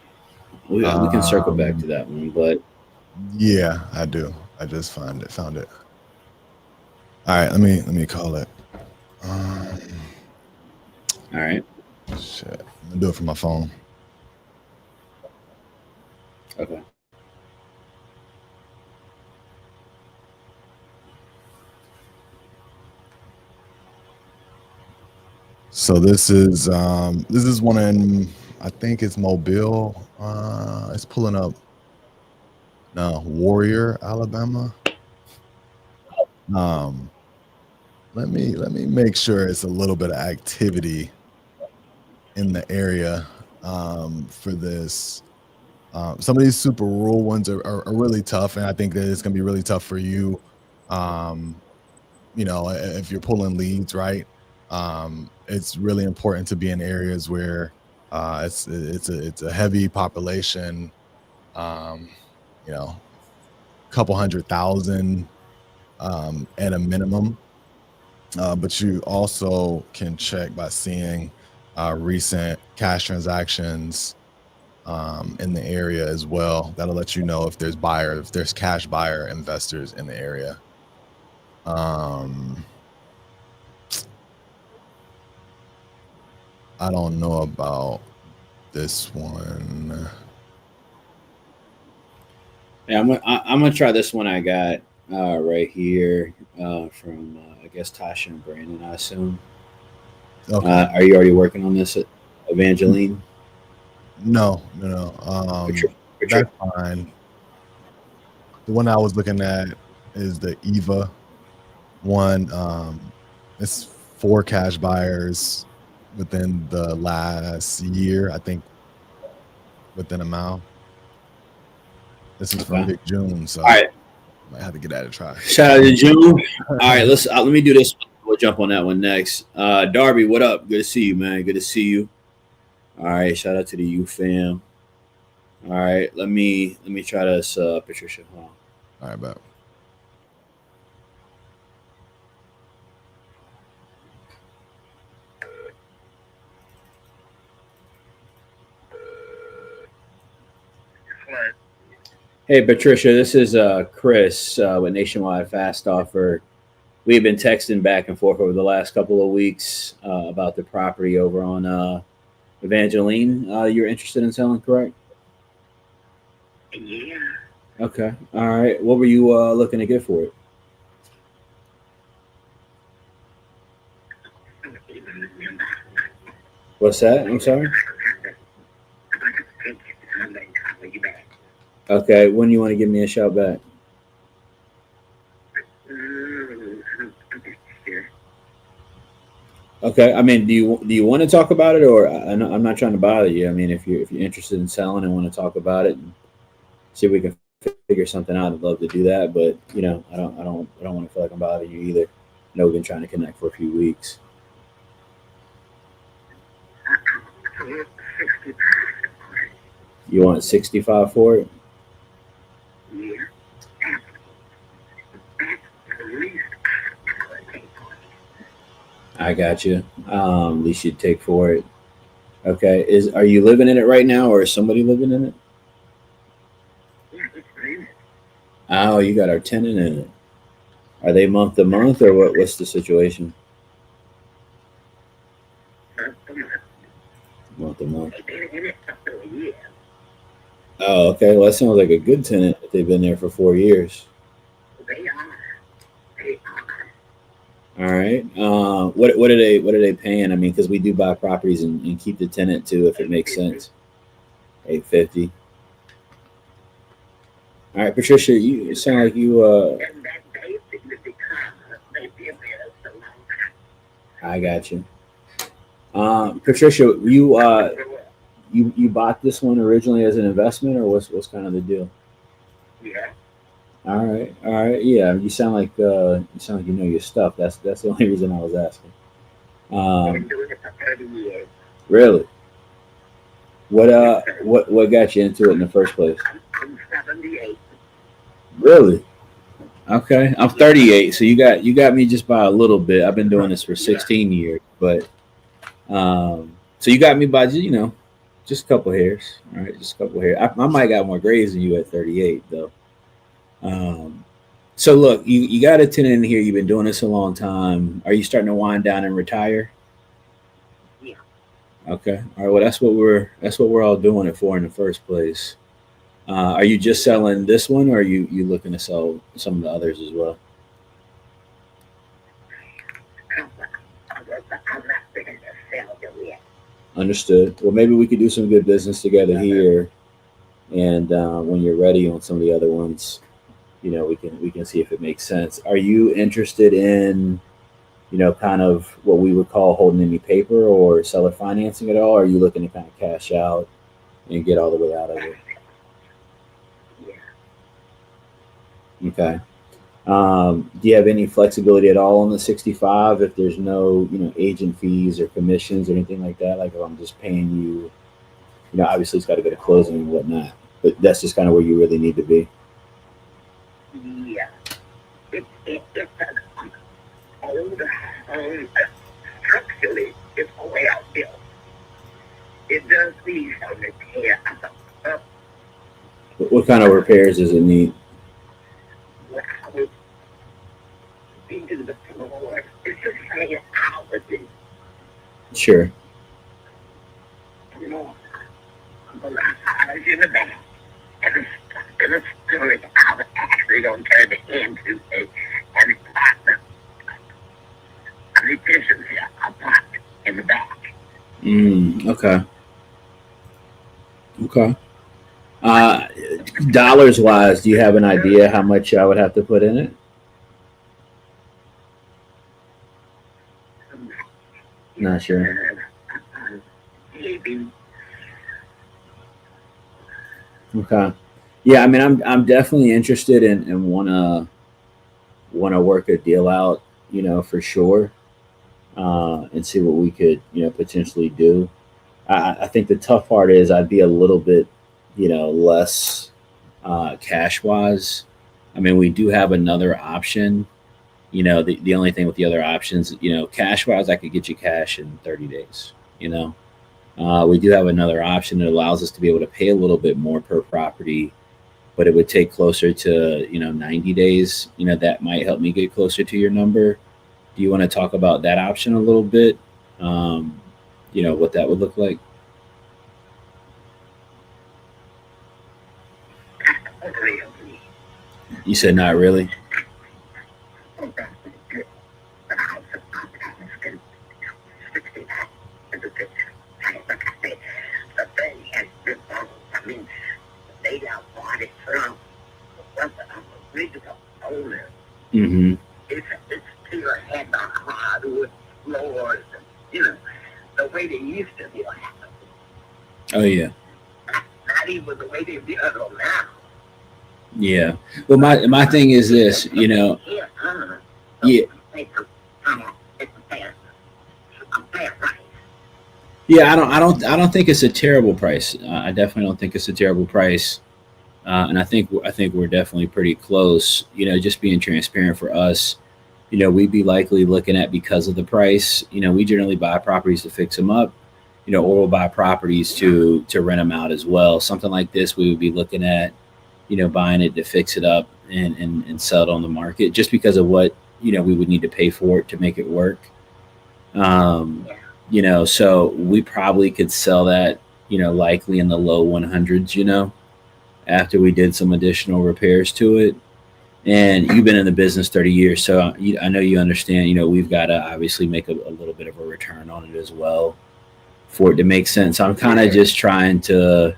We can circle back to that one, but yeah, I do. I just found it. All right, let me call it. All right. Shit, I'm gonna do it from my phone. Okay. So this is one in, I think it's Mobile. It's pulling up. No, Warrior, Alabama. Let me make sure it's a little bit of activity in the area for this. Some of these super rural ones are really tough, and I think that it's gonna be really tough for you. If you're pulling leads, right? It's really important to be in areas where it's a heavy population. Couple 100,000 at a minimum. But you also can check by seeing recent cash transactions in the area as well. That'll let you know if there's cash buyer investors in the area. I don't know about this one. Yeah, I'm gonna try this one I got right here from I guess Tasha and Brandon, I assume. Okay. Are you already working on this, Evangeline? No. Patricia. That's fine. The one I was looking at is the Eva one. It's 4 cash buyers within the last year, I think, within a mile. This is from Big June, so all right. Might have to get at a try. Shout out to June. All right, let me do this. We'll jump on that one next. Darby, what up? Good to see you, man. Good to see you. All right, shout out to the U fam. All right, let me try this, Patricia. Hold on. All right, bet. Hey, Patricia, this is Chris with Nationwide Fast Offer. We've been texting back and forth over the last couple of weeks about the property over on Evangeline, you're interested in selling, correct? Yeah. Okay. All right. What were you looking to get for it? What's that? I'm sorry. Okay. When you want to give me a shout back? Okay. I mean, do you want to talk about it, or I'm not trying to bother you. I mean, if you're interested in selling and want to talk about it and see if we can figure something out, I'd love to do that. But I don't want to feel like I'm bothering you either. I know we've been trying to connect for a few weeks. You want 65 for it? I got you. Least you'd take for it. Okay. Are you living in it right now, or is somebody living in it? Oh, you got our tenant in it. Are they month to month, or what? What's the situation? Month to month. Oh, okay. Well, that sounds like a good tenant if they've been there for 4 years. All right. What are they paying? I mean, because we do buy properties and keep the tenant too, if it makes sense. 850. All right, Patricia, you sound like you. I got you. Patricia, you bought this one originally as an investment, or what's kind of the deal? Yeah. All right, yeah. You sound like you know your stuff. That's the only reason I was asking. I've been doing it for 30 years. Really? What got you into it in the first place? I'm 78. Really? Okay, I'm 38, so you got me just by a little bit. I've been doing this for 16 years, but so you got me by just a couple hairs. All right, just a couple hairs. I might got more grades than you at 38 though. So look, you got a tenant in here. You've been doing this a long time. Are you starting to wind down and retire? Yeah. Okay. All right. Well, that's what we're all doing it for in the first place. Are you just selling this one, or are you looking to sell some of the others as well? I'm not ready to sell them yet. Understood. Well, maybe we could do some good business together here, and when you're ready on some of the other ones, we can see if it makes sense. Are you interested in, kind of what we would call holding any paper or seller financing at all? Or are you looking to kind of cash out and get all the way out of it? Yeah. Okay. Do you have any flexibility at all on the 65 if there's no, agent fees or commissions or anything like that? Like if I'm just paying you, obviously it's got to go to closing and whatnot, but that's just kind of where you really need to be. Yeah. It's an old home. Structurally, it's well built. It does need some repair. What kind of repairs does it need? Into the floor. It's just hanging out with it. Sure. The house in the back. And the storage house actually going to turn it into an apartment. An efficiency apartment in the back. Okay. Okay. Dollars wise, do you have an idea how much I would have to put in it? Not sure. Maybe. Okay. Yeah, I mean, I'm definitely interested and wanna work a deal out, for sure, and see what we could, potentially do. I think the tough part is I'd be a little bit, less cash wise. I mean, we do have another option. The only thing with the other options, cash wise, I could get you cash in 30 days. We do have another option that allows us to be able to pay a little bit more per property, but it would take closer to 90 days. That might help me get closer to your number. Do you want to talk about that option a little bit? What that would look like? You said not really. Oh, that's good. The house is not good. 69 is a good house. Like I said, the thing has been wrong. I mean, they got bought it from the original owner. Mm-hmm. It's still had the hardwood floors, and, you know, the way they used to be. Oh yeah. Not even the way they do it now. Yeah. Well, my thing is this, you know. Yeah. Yeah, I don't think it's a terrible price. I definitely don't think it's a terrible price, and I think we're definitely pretty close. You know, just being transparent for us, you know, we'd be likely looking at, because of the price. You know, we generally buy properties to fix them up, you know, or we'll buy properties to rent them out as well. Something like this, we would be looking at, you know, buying it to fix it up and sell it on the market, just because of what, you know, we would need to pay for it to make it work. Um, you know, so we probably could sell that, you know, likely in the low 100s, you know, after we did some additional repairs to it. And you've been in the business 30 years, so I know you understand, you know, we've got to obviously make a little bit of a return on it as well for it to make sense. I'm kind of just trying to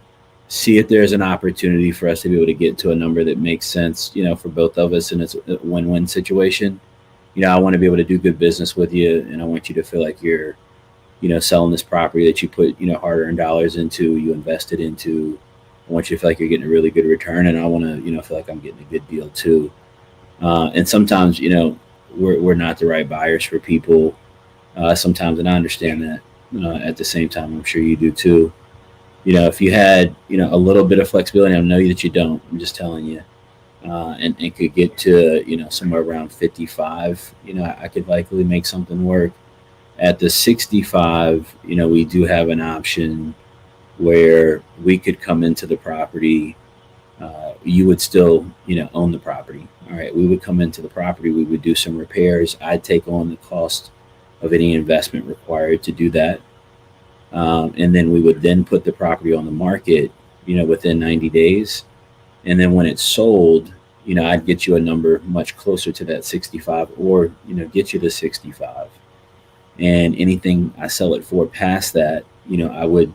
see if there's an opportunity for us to be able to get to a number that makes sense, you know, for both of us, and it's a win-win situation. You know, I want to be able to do good business with you, and I want you to feel like you're, you know, selling this property that you put, you know, hard-earned dollars into, you invested into. I want you to feel like you're getting a really good return, and I want to, you know, feel like I'm getting a good deal too. And sometimes, you know, we're not the right buyers for people. Sometimes, and I understand that. At the same time, I'm sure you do too. You know, if you had, you know, a little bit of flexibility, I know that you don't. I'm just telling you, and could get to, you know, somewhere around 55. You know, I could likely make something work. At the 65, you know, we do have an option where we could come into the property. You would still, you know, own the property. All right, we would come into the property. We would do some repairs. I'd take on the cost of any investment required to do that, and then we would then put the property on the market, you know, within 90 days. And then when it's sold, you know, I'd get you a number much closer to that 65, or, you know, get you to 65. And anything I sell it for past that, you know, I would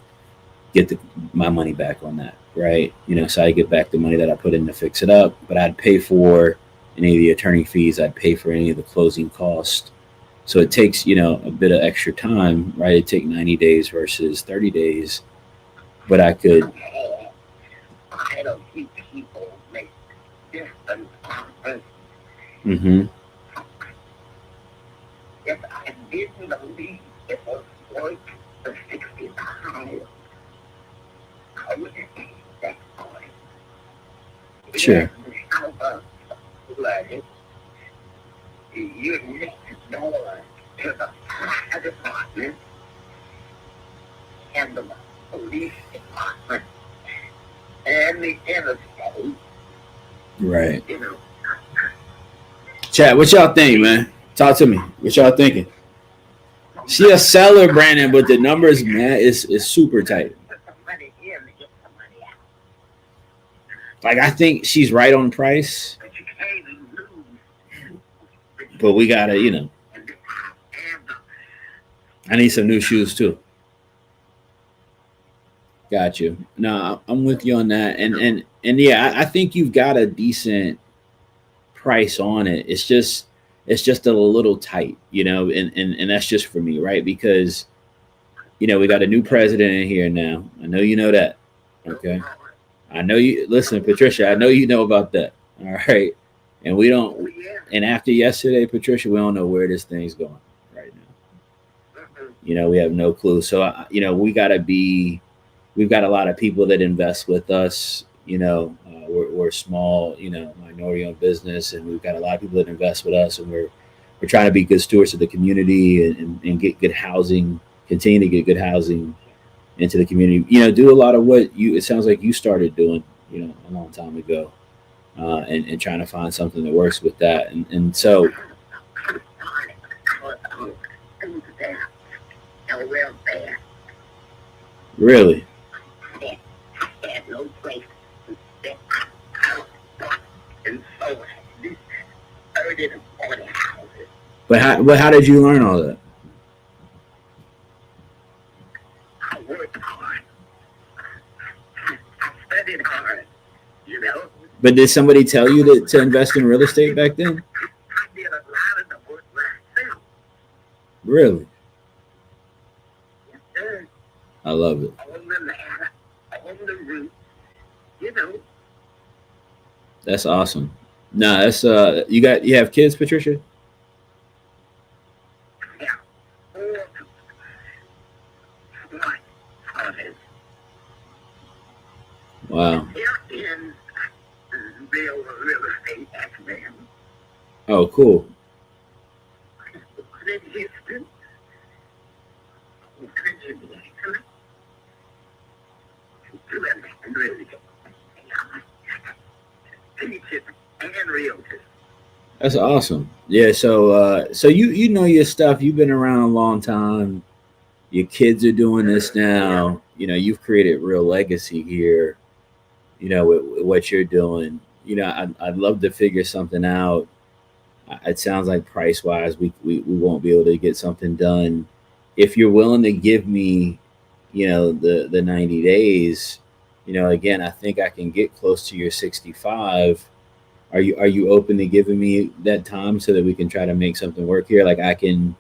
get my money back on that, right? You know, so I get back the money that I put in to fix it up, but I'd pay for any of the attorney fees, I'd pay for any of the closing costs. So it takes, you know, a bit of extra time, right? It'd take 90 days versus 30 days, but I could. I don't think people make different offers. Mm-hmm. If I didn't believe it was worth the 65, I wouldn't take that point. Sure. You next door to the fire department and the police department and the interstate. Right. You know, Chat, what y'all think, man? Talk to me. What y'all thinking? She a seller, Brandon, but the numbers, man, is super tight. put some money in to get some money out. Like, I think she's right on price, But you can't lose. but we gotta, you know, And the I need some new shoes too. Got you. No, I'm with you on that, and yeah, I think you've got a decent price on it. It's just a little tight, you know, and that's just for me, right? Because, you know, we got a new president in here now. I know you know that. Okay. I know you listen, Patricia, I know you know about that. All right. And we don't, and after yesterday, Patricia, we don't know where this thing's going right now. You know, we have no clue. So, you know, we've got a lot of people that invest with us. You know, we're small, you know, minority owned business, and we've got a lot of people that invest with us, and we're trying to be good stewards of the community and get good housing, continue to get good housing into the community. You know, do a lot of what it sounds like you started doing, you know, a long time ago, and trying to find something that works with that. And so, really, had no place to sit. And so 30 to 40 houses. But how did you learn all that? I worked hard. I studied hard, you know. But did somebody tell you to invest in real estate back then? I did a lot of the work myself. Really? Yes, sir. I love it. On the ladder, on the roof, you know. That's awesome. Nah, that's you have kids, Patricia? Yeah. Or smart artists. Wow. They're in real estate accident. Oh, cool. One in Houston, one in Jamaica, two in Atlanta. Teachers and realtors. That's awesome. Yeah, so you know your stuff. You've been around a long time. Your kids are doing this now. You know, you've created real legacy here. You know, with what you're doing. You know, I'd love to figure something out. It sounds like price wise, we won't be able to get something done. If you're willing to give me, you know, the 90 days, you know, again, I think I can get close to your 65. Are you open to giving me that time so that we can try to make something work here? Like I can,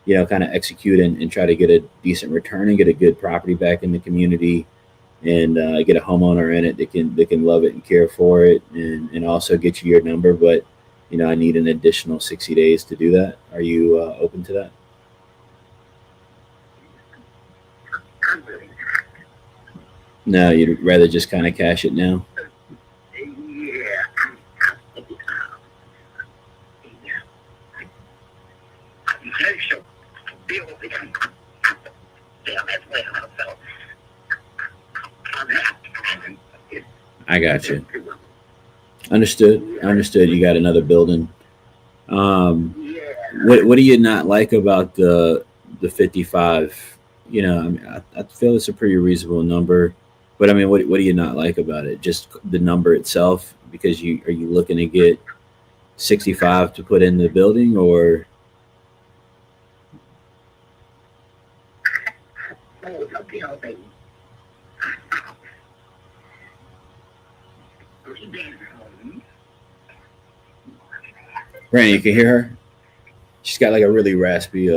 you know, kind of execute and try to get a decent return and get a good property back in the community and get a homeowner in it that can love it and care for it and also get you your number. But, you know, I need an additional 60 days to do that. Are you open to that? I'm really not. No, you'd rather just kind of cash it now? Yeah. Commercial building. Yeah, that's where I'm so. I got you. Understood. You got another building. What do you not like about the 55? You know, I mean, I feel it's a pretty reasonable number, but I mean, what do you not like about it? Just the number itself? Because are you looking to get 65 to put in the building, or? Brandon, you can hear her? She's got like a really raspy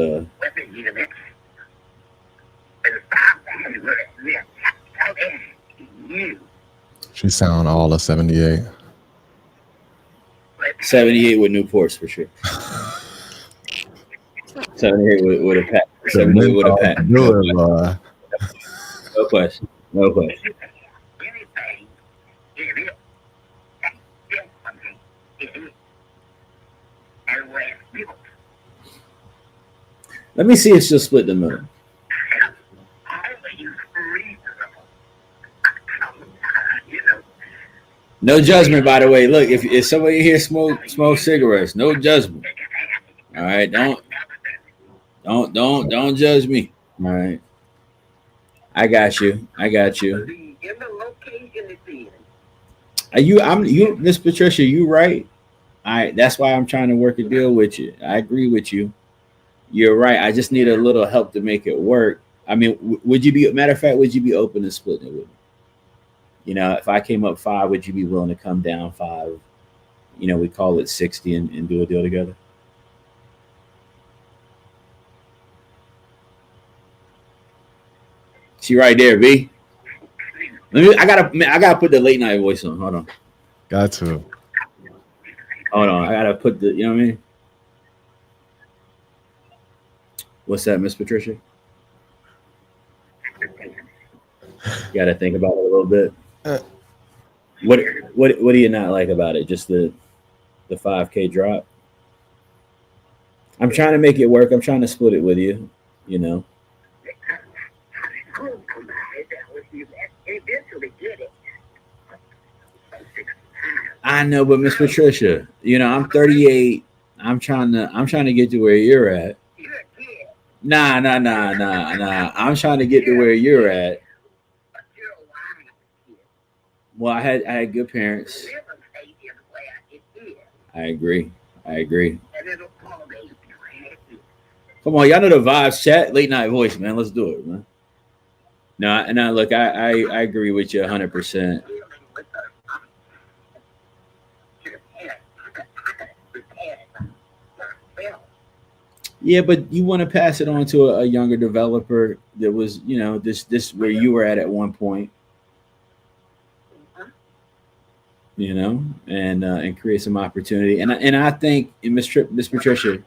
She sound all of 78. 78 with Newports for sure. 78 with a pack. 78 with a pack. No question. No question. Let me see if she'll split the middle. No judgment, by the way. Look, if somebody here smoke cigarettes, no judgment. All right, don't judge me. All right, I got you. Miss Patricia, you right. All right, that's why I'm trying to work a deal with you. I agree with you. You're right. I just need a little help to make it work. I mean, would you be? Matter of fact, would you be open to splitting it with me? You know, if I came up 5, would you be willing to come down 5? You know, we call it 60 and do a deal together. She right there, B. I gotta put the late night voice on. Hold on. Got to. Hold on. I gotta put the. You know what I mean? What's that, Miss Patricia? You gotta think about it a little bit. What do you not like about it? Just the 5K drop? I'm trying to make it work. I'm trying to split it with you, you know. I know, but Miss Patricia, you know, I'm 38. I'm trying to get to where you're at. Nah. I'm trying to get to where you're at. Well, I had good parents. I agree. I agree. And it'll call me. Come on, y'all know the vibes. Chat late night voice, man. Let's do it, man. No, and I look, I agree with you 100%. Yeah, but you want to pass it on to a younger developer that was, you know, this where you were at one point, you know, and create some opportunity. And I think, Miss Patricia,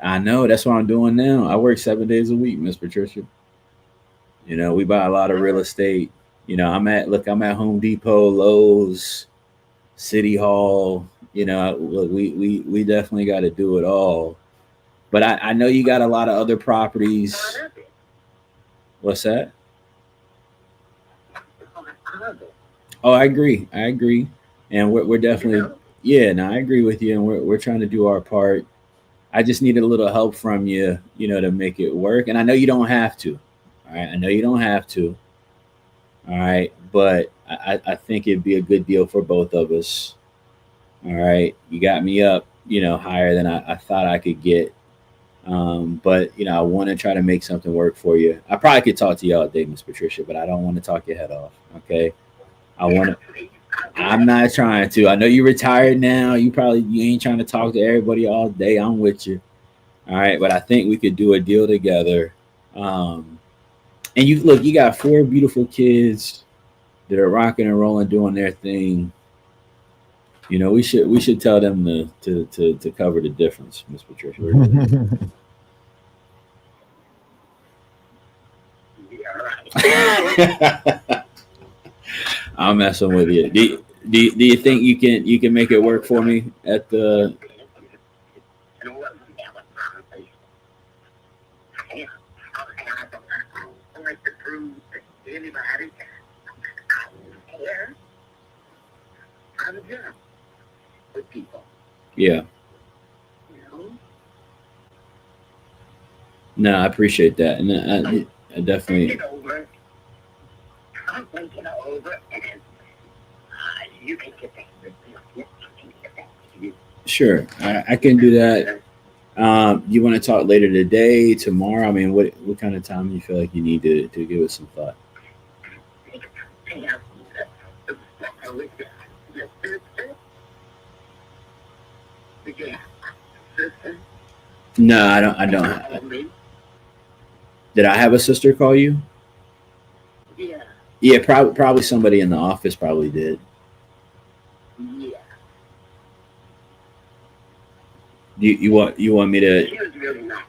I know that's what I'm doing now. I work 7 days a week, Miss Patricia. You know, we buy a lot of real estate. You know, I'm at Home Depot, Lowe's, City Hall. You know, look, we definitely got to do it all. But I know you got a lot of other properties. What's that? Oh, I agree. I agree. And we're definitely, yeah, no, I agree with you. And we're trying to do our part. I just needed a little help from you, you know, to make it work. And I know you don't have to. All right. I know you don't have to. All right. But I think it'd be a good deal for both of us. All right. You got me up, you know, higher than I thought I could get. But, you know, I want to try to make something work for you. I probably could talk to you all day, Miss Patricia, but I don't want to talk your head off. Okay. I want to. I'm not trying to. I know you're retired now. You ain't trying to talk to everybody all day. I'm with you. All right. But I think we could do a deal together. And you look, you got 4 beautiful kids that are rocking and rolling, doing their thing. You know, we should tell them to cover the difference, Miss Patricia. I'm messing with you. Do you think you can make it work for me at the? Yeah. No, I appreciate that, and I definitely. I'm thinking over, and you can get that. Sure, I can do that. You want to talk later today, tomorrow? I mean, what kind of time do you feel like you need to give it some thought? No, I don't. I don't. Did I have a sister call you? Yeah. Yeah, probably somebody in the office probably did. Yeah. You want me to? She was really nice.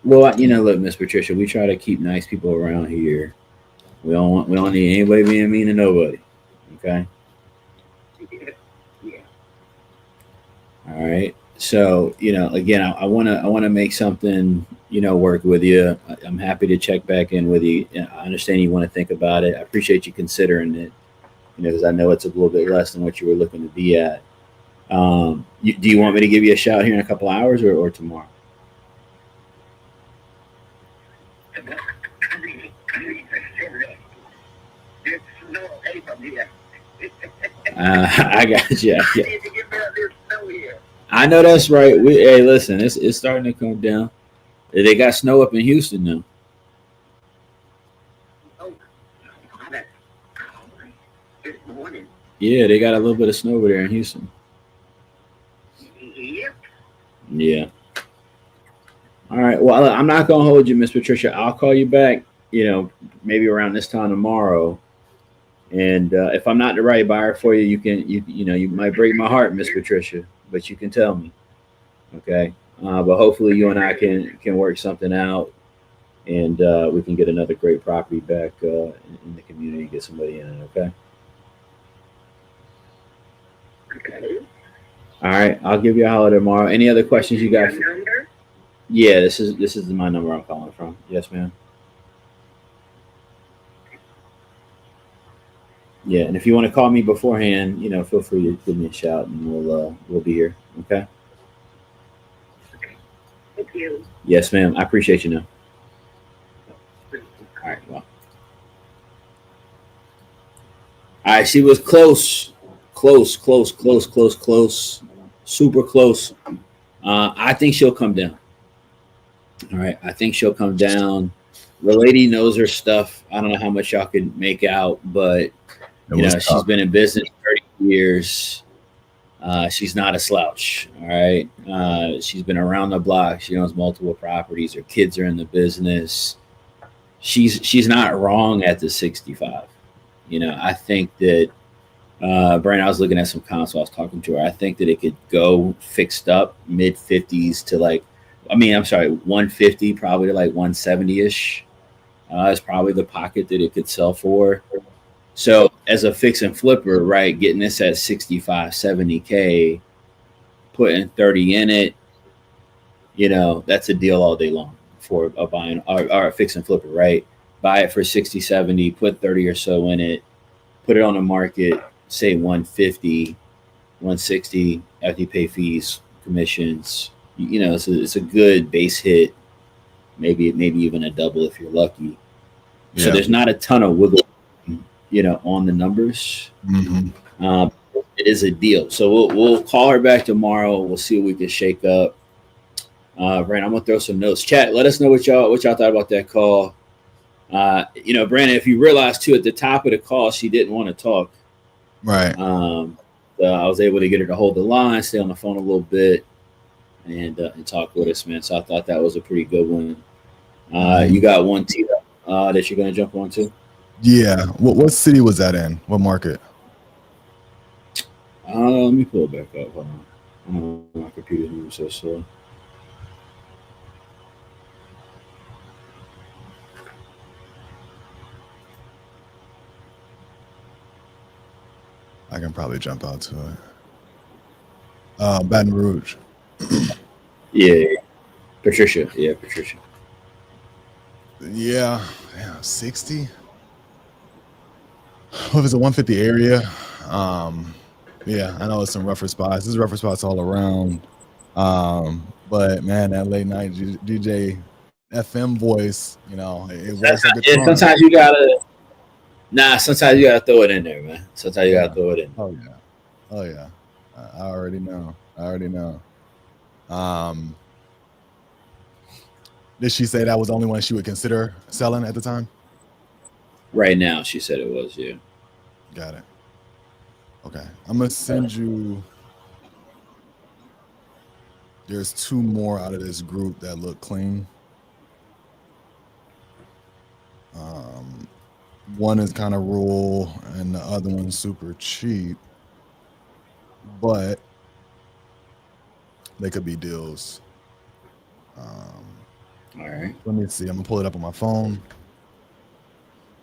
Well, you know, look, Miss Patricia, we try to keep nice people around here. We don't need anybody being mean to nobody. Okay. Yeah. All right. So, you know, again, I wanna make something, you know, work with you. I'm happy to check back in with you. I understand you want to think about it. I appreciate you considering it, you know, because I know it's a little bit less than what you were looking to be at. Do you want me to give you a shout here in a couple hours or tomorrow? I got you. I know that's right. Hey, listen, it's starting to come down. They got snow up in Houston now. Yeah, they got a little bit of snow over there in Houston. Yeah. All right. Well, I'm not gonna hold you, Miss Patricia. I'll call you back. You know, maybe around this time tomorrow. And if I'm not the right buyer for you, you know you might break my heart, Miss Patricia, but you can tell me. Okay. But hopefully you and I can work something out, and we can get another great property back in the community, get somebody in it. Okay. Okay. All right. I'll give you a holler tomorrow. Any other questions you got? Yeah, this is my number I'm calling from. Yes, ma'am. Yeah, and if you want to call me beforehand, you know, feel free to give me a shout, and we'll be here. Okay. Thank you. Yes, ma'am. I appreciate you now. All right, well. All right, she was close, super close. I think she'll come down. All right, I think she'll come down. The lady knows her stuff. I don't know how much y'all can make out, but she's been in business 30 years. She's not a slouch. All right, she's been around the block. She owns multiple properties. Her kids are in the business. She's not wrong at the 65. I think that Brandon, I was looking at some comps while I was talking to her. I think that it could go fixed up mid 50s to 150, probably to 170 ish. Is probably the pocket that it could sell for. So as a fix and flipper, right, getting this at 65, 70K, putting 30 in it, that's a deal all day long for a buying or a fix and flipper, right? Buy it for 60, 70, put 30 or so in it, put it on the market, say 150, 160 after you pay fees, commissions. It's a good base hit, maybe even a double if you're lucky. Yeah. So there's not a ton of wiggle, on the numbers. Mm-hmm. It is a deal. So we'll call her back tomorrow. We'll see what we can shake up. Brandon, I'm gonna throw some notes. Chat, let us know what y'all thought about that call. Brandon, if you realize too, at the top of the call, she didn't want to talk. Right. So I was able to get her to hold the line, stay on the phone a little bit, and talk with us, man. So I thought that was a pretty good one. You got one tee that you're gonna jump on to? Yeah. What city was that in? What market? Let me pull it back up. Hold on. My computer's moving so slow. I can probably jump out to it. Baton Rouge. Yeah. Patricia. Yeah, Patricia. Yeah. 60. Well, if it's a 150 area, yeah, I know it's some rougher spots. There's rougher spots all around. But man, that late night DJ FM voice, it works like a charm. Sometimes you gotta throw it in there, man. Sometimes you gotta throw it in. Oh yeah. I already know. Did she say that was the only one she would consider selling at the time? Right now, she said it was, yeah. Got it. Okay. I'm going to send you. There's two more out of this group that look clean. One is kind of rural and the other one's super cheap. But they could be deals. All right. Let me see. I'm going to pull it up on my phone.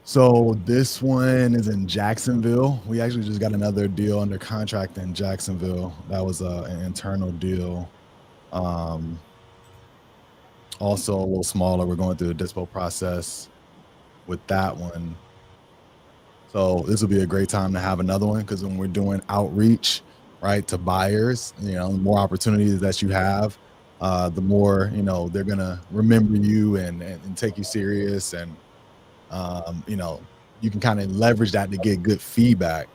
So this one is in Jacksonville. We actually just got another deal under contract in Jacksonville. That was an internal deal. Also a little smaller. We're going through the dispo process with that one. So this will be a great time to have another one because when we're doing outreach, right, to buyers, the more opportunities that you have, the more, they're going to remember you and take you serious. And, you can kind of leverage that to get good feedback.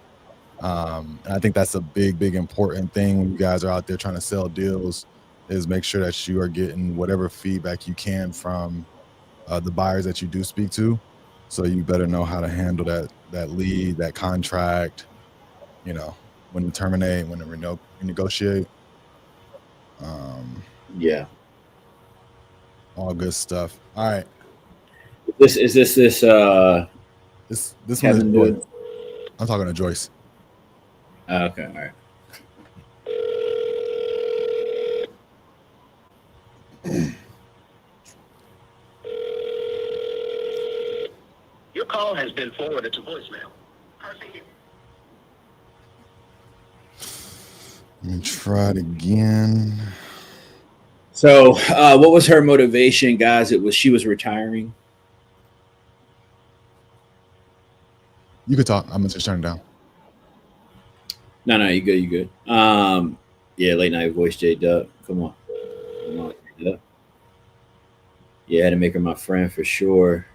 And I think that's a big important thing when you guys are out there trying to sell deals is make sure that you are getting whatever feedback you can from the buyers that you do speak to. So you better know how to handle that lead, that contract, when to terminate, when to renegotiate. Yeah. All good stuff. All right. This This one Kevin is Joyce. I'm talking to Joyce. Okay, all right. Your call has been forwarded to voicemail. Let me try it again. So, what was her motivation, guys? She was retiring. You could talk. I'm gonna just turn it down. No, you good. Yeah, late night voice, J Dub. Come on, J Dub. Yeah, I had to make her my friend for sure.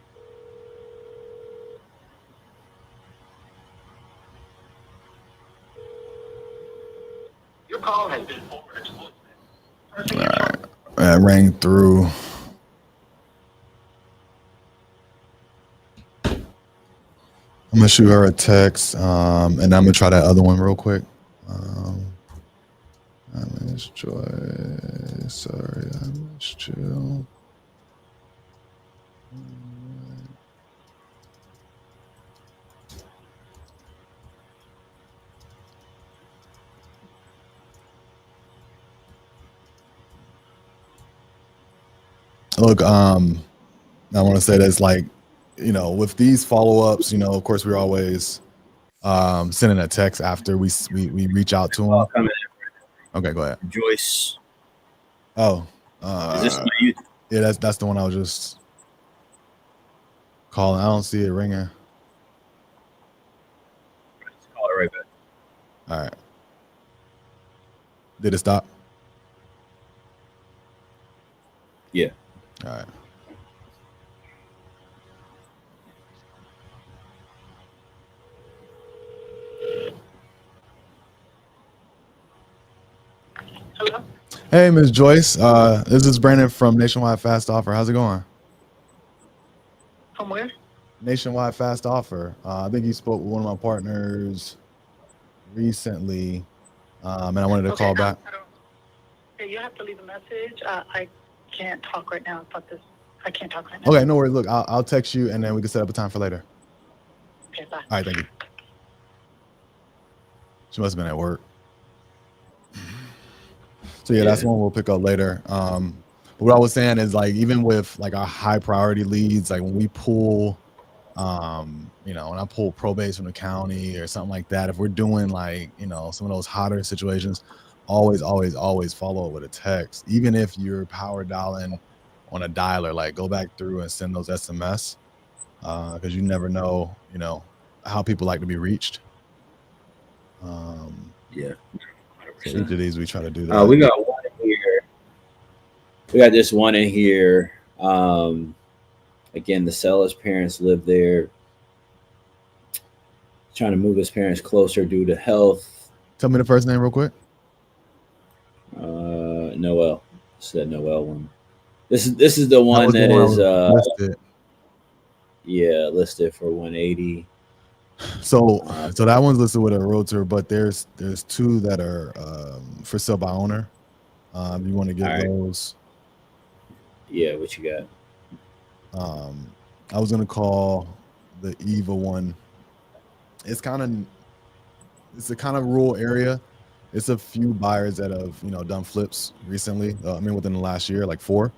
Yeah, it rang through. I'm gonna shoot her a text, and I'm gonna try that other one real quick. I miss Joy. Sorry, I missed you. Look, I want to say this, like, you know, with these follow-ups, you know, of course, we're always sending a text after we reach out to them. Okay, go ahead. Joyce. Oh, Is this you? yeah, that's the one I was just calling. I don't see it ringing. Let's call it right back. All right. Did it stop? Yeah. All right. Hello? Hey, Ms. Joyce. This is Brandon from Nationwide Fast Offer. How's it going? From where? Nationwide Fast Offer. I think you spoke with one of my partners recently, and I wanted to call back. Yeah, you have to leave a message. I can't talk right now about this. I can't talk right now. Okay, no worries. Look, I'll text you, and then we can set up a time for later. Okay, bye. All right, thank you. She must have been at work. So yeah, that's one we'll pick up later. But what I was saying is, like, even with like our high priority leads, like when we pull, you know, when I pull probates from the county or something like that, if we're doing like, you know, some of those hotter situations, always follow up with a text. Even if you're power dialing on a dialer, like go back through and send those SMS, because you never know, you know, how people like to be reached. Yeah. So each of these we try to do that. We got one here. We got this one in here. Again, the seller's parents live there. Trying to move his parents closer due to health. Tell me the first name real quick. Noel. This is that Noel one. This is the one that is listed. Yeah, listed for 180. So that one's listed with a realtor, but there's two that are for sale by owner. You want to get those? Yeah, what you got? I was gonna call the Eva one. It's a kind of rural area. It's a few buyers that have, you know, done flips recently. I mean, within the last year, like 4.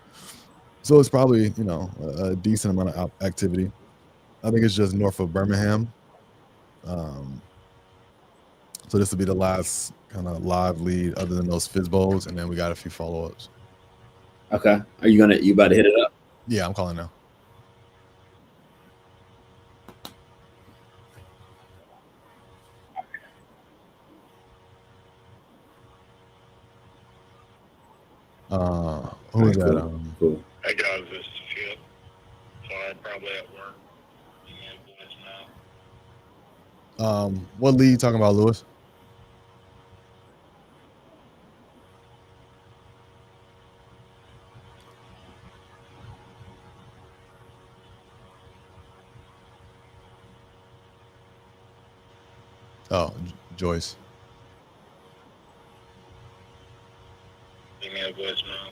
So it's probably, you know, a decent amount of activity. I think it's just north of Birmingham. So this will be the last kind of live lead other than those FISBOs, and then we got a few follow-ups. Okay. Are you about to hit it up? Yeah, I'm calling now. Who is that? Cool. Hey guys, this is Chip. Sorry, I'm probably at work. What lead you talking about, Lewis? Oh, Joyce. Leave me a voicemail.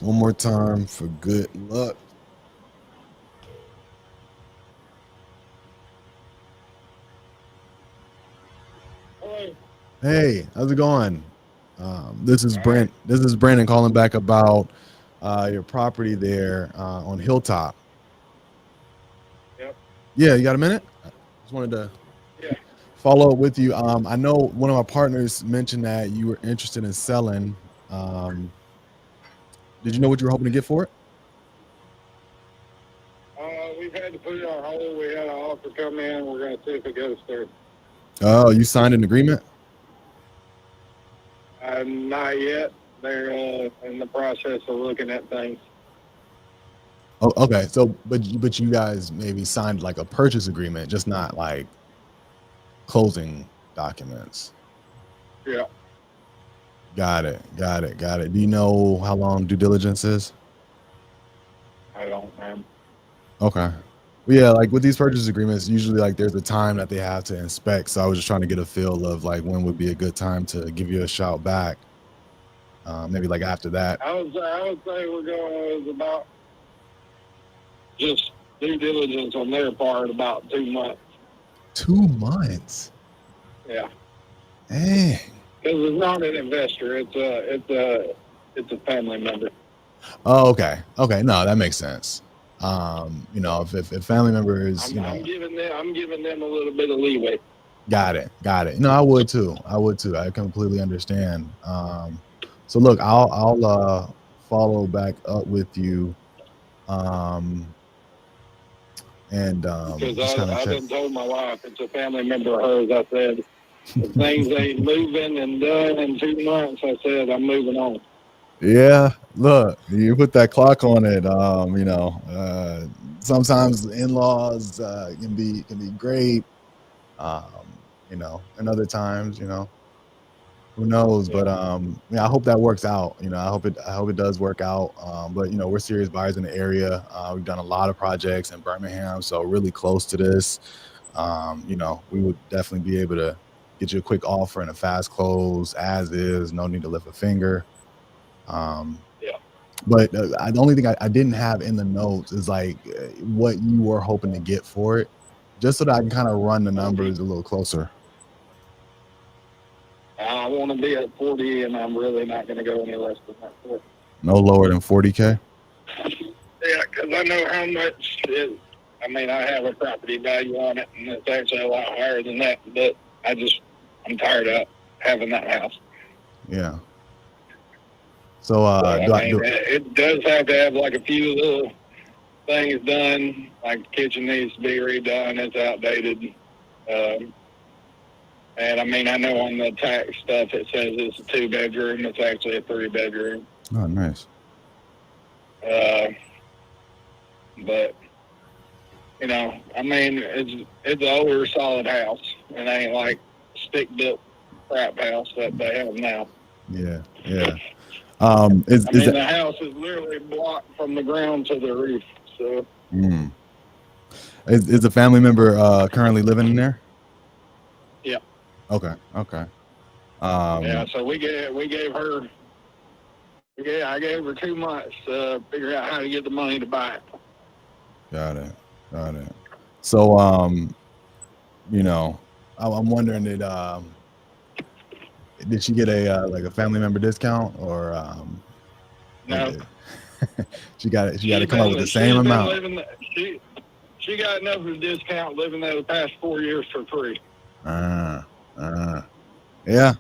One more time for good luck. Hey, how's it going? This is Brent. This is Brandon calling back about your property there on Hilltop. Yep. Yeah, you got a minute? Just wanted to follow up with you. I know one of my partners mentioned that you were interested in selling. Did you know what you were hoping to get for it? We've had to put it on hold. We had an offer come in. We're going to see if it goes through. Oh, you signed an agreement? Not yet. They're in the process of looking at things. Oh, okay. So, but you guys maybe signed like a purchase agreement, just not like closing documents. Yeah. Got it. Do you know how long due diligence is? I don't, man. Okay. Well, yeah, like with these purchase agreements, usually like there's a time that they have to inspect. So I was just trying to get a feel of like when would be a good time to give you a shout back. Maybe like after that. I would say we're going about just due diligence on their part about 2 months. 2 months. Yeah. Dang. Because it's not an investor, it's a family member. Oh, okay. No, that makes sense. If family members, I'm giving them a little bit of leeway. Got it. No, I would too. I completely understand. So look, I'll follow back up with you. Because just kind of I check. done told my wife it's a family member of hers. I said, if things ain't moving and done in 2 months, I said, I'm moving on. Yeah, look, you put that clock on it. Sometimes in-laws can be great. And other times, who knows? But I hope that works out. I hope it does work out. But we're serious buyers in the area. We've done a lot of projects in Birmingham, so really close to this. We would definitely be able to get you a quick offer and a fast close as is. No need to lift a finger. But the only thing I didn't have in the notes is like what you were hoping to get for it, just so that I can kind of run the numbers a little closer. I want to be at 40, and I'm really not going to go any less than that. 40. No lower than 40K? Yeah, because I know how much I have a property value on it, and it's actually a lot higher than that, but I'm tired of having that house. Yeah. So, it does have to have like a few little things done, like the kitchen needs to be redone, it's outdated. And I know on the tax stuff it says it's a 2-bedroom, it's actually a 3-bedroom. Oh, nice. But it's an older solid house. It ain't like stick-built crap house that they have now. Yeah. The house is literally blocked from the ground to the roof. So. Is a family member currently living in there? Yeah. Okay. So I gave her 2 months to figure out how to get the money to buy it. Got it. So, I'm wondering did she get a family member discount or no? She got to come up with the same amount. She got enough of a discount living there the past 4 years for free. Yeah, I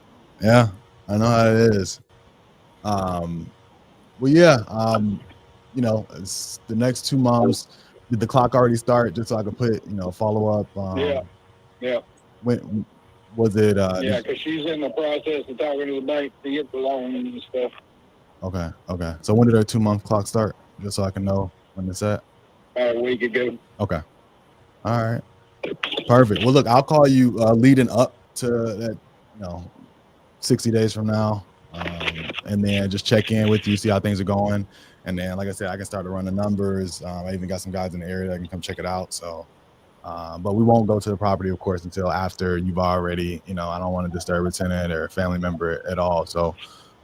know how it is. It's the next 2 months. Did the clock already start? Just so I could put, follow up. Yeah. When was it? Because she's in the process of talking to the bank to get the loan and stuff. Okay. So when did her 2-month clock start? Just so I can know when it's at. A week ago. Okay. All right. Perfect. Well, look, I'll call you leading up to that, 60 days from now, and then just check in with you, see how things are going, and then, like I said, I can start to run the numbers. I even got some guys in the area that can come check it out. So, but we won't go to the property, of course, until after you've already, I don't want to disturb a tenant or a family member at all. So,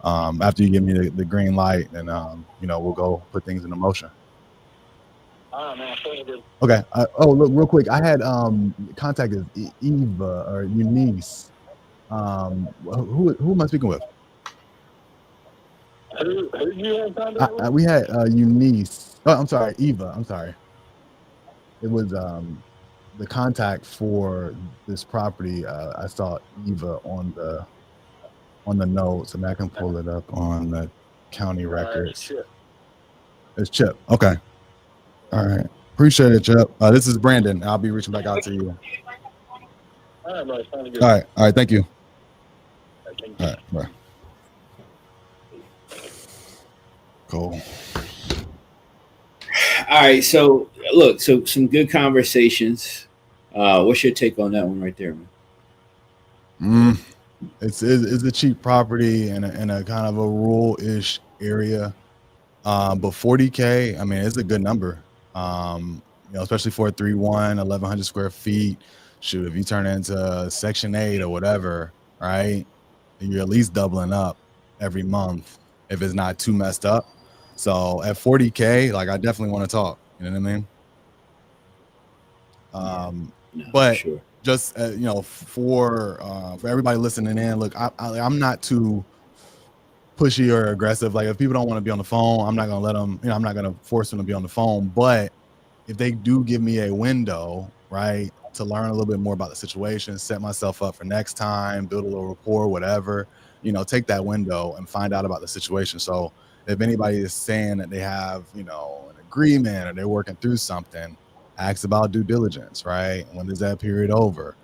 after you give me the green light, then we'll go put things into motion. All right, man. Okay. Look, real quick, I had contacted Eva or Eunice. Who am I speaking with? Who you have contact with? We had Eunice. Oh, I'm sorry, Eva. I'm sorry. It was the contact for this property. I saw Eva on the notes, and I can pull it up on the county records. It's Chip. Okay. All right. Appreciate it, Chip. This is Brandon. I'll be reaching back out to you. All right, bro. Sounds good. All right. Thank you. All right. Bye. Cool. All right. So look, some good conversations. What's your take on that one right there, man? It's a cheap property in a kind of a rural-ish area. But 40K, I mean, it's a good number. Especially for a 3-1, 1,100 square feet. Shoot, if you turn it into Section 8 or whatever, right? You're at least doubling up every month if it's not too messed up. So at 40K, like I definitely want to talk. You know what I mean? But sure. Just for everybody listening in, look, I'm not too pushy or aggressive. Like if people don't want to be on the phone, I'm not gonna let them. I'm not gonna force them to be on the phone. But if they do give me a window, right, to learn a little bit more about the situation, set myself up for next time, build a little rapport, whatever, take that window and find out about the situation. So if anybody is saying that they have, an agreement or they're working through something, ask about due diligence, right? When is that period over?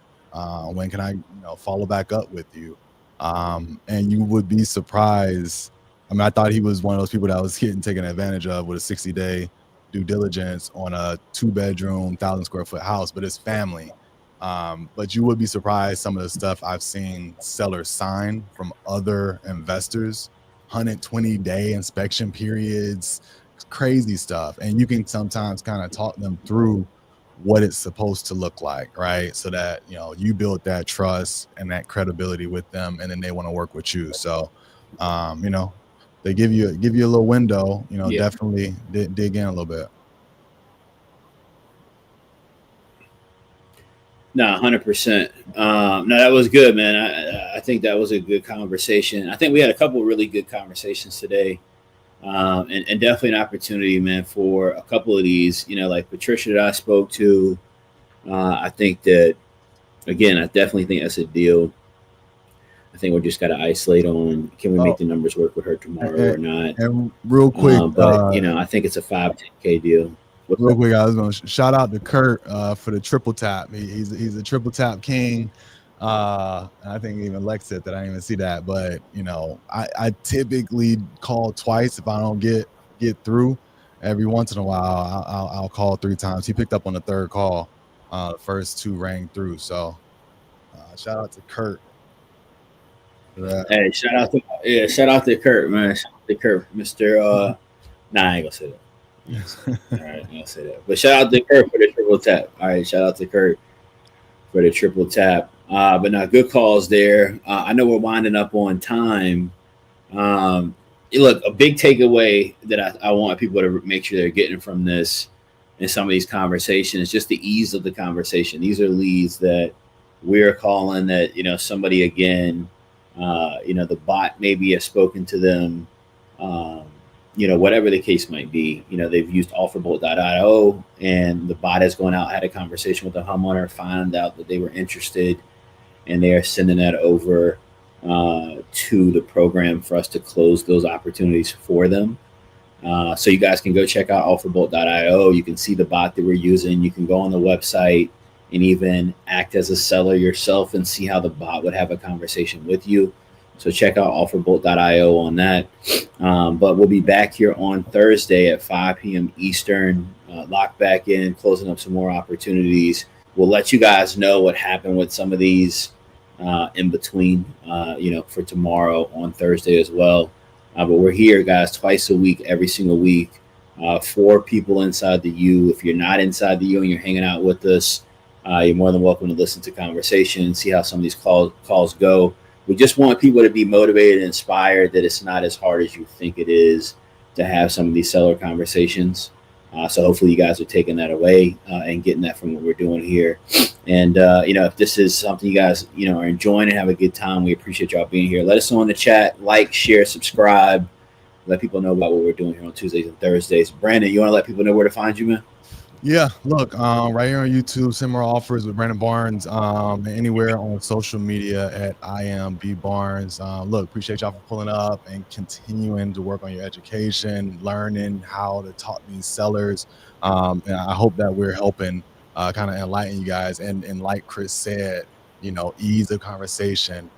When can I, follow back up with you? And you would be surprised. I mean, I thought he was one of those people that was getting taken advantage of with a 60-day due diligence on a 2-bedroom, 1,000 square foot house, but it's family. But you would be surprised some of the stuff I've seen sellers sign from other investors, 120-day inspection periods, crazy stuff. And you can sometimes kind of talk them through what it's supposed to look like, right? So that, you build that trust and that credibility with them, and then they want to work with you. So, they give you a little window, definitely dig in a little bit. No, 100%. No, that was good, man. I think that was a good conversation. I think we had a couple of really good conversations today. And definitely an opportunity, man, for a couple of these, like Patricia that I spoke to. I think that, again, I definitely think that's a deal. I think we just got to isolate on, can we make the numbers work with her tomorrow or not? And real quick, but I think it's a 5-10K deal. Real quick, I was going to shout out to Kurt for the triple tap. He's a triple tap king. I think even Lex said that. I didn't even see that, but I typically call twice if I don't get through. Every once in a while, I'll call 3 times. He picked up on the 3rd call. The first 2 rang through. So shout out to Kurt. Hey, shout out to Kurt, man. Shout out to Kurt, Mr. Nah, I ain't gonna say that. All right, I'm gonna say that. But shout out to Kurt for the triple tap. All right, shout out to Kurt for the triple tap. But no, good calls there. I know we're winding up on time. Look, a big takeaway that I want people to make sure they're getting from this and some of these conversations is just the ease of the conversation. These are leads that we're calling that, somebody again, the bot maybe has spoken to them, whatever the case might be. They've used offerbolt.io and the bot has gone out, had a conversation with the homeowner, found out that they were interested, and they are sending that over to the program for us to close those opportunities for them. So you guys can go check out offerbolt.io. You can see the bot that we're using. You can go on the website and even act as a seller yourself and see how the bot would have a conversation with you. So check out offerbolt.io on that. But we'll be back here on Thursday at 5 p.m. Eastern. Lock back in, closing up some more opportunities. We'll let you guys know what happened with some of these in between, for tomorrow on Thursday as well. But we're here, guys, twice a week, every single week. 4 people inside the U. If you're not inside the U and you're hanging out with us, you're more than welcome to listen to conversation, see how some of these calls go. We just want people to be motivated and inspired that it's not as hard as you think it is to have some of these seller conversations. So hopefully you guys are taking that away and getting that from what we're doing here. And, if this is something you guys, are enjoying and have a good time, we appreciate y'all being here. Let us know in the chat, like, share, subscribe, let people know about what we're doing here on Tuesdays and Thursdays. Brandon, you want to let people know where to find you, man? Yeah, look, right here on YouTube, similar offers with Brandon Barnes, anywhere on social media at I am B Barnes. Look, appreciate y'all for pulling up and continuing to work on your education, learning how to talk to these sellers. And I hope that we're helping kind of enlighten you guys. And like Chris said, ease the conversation.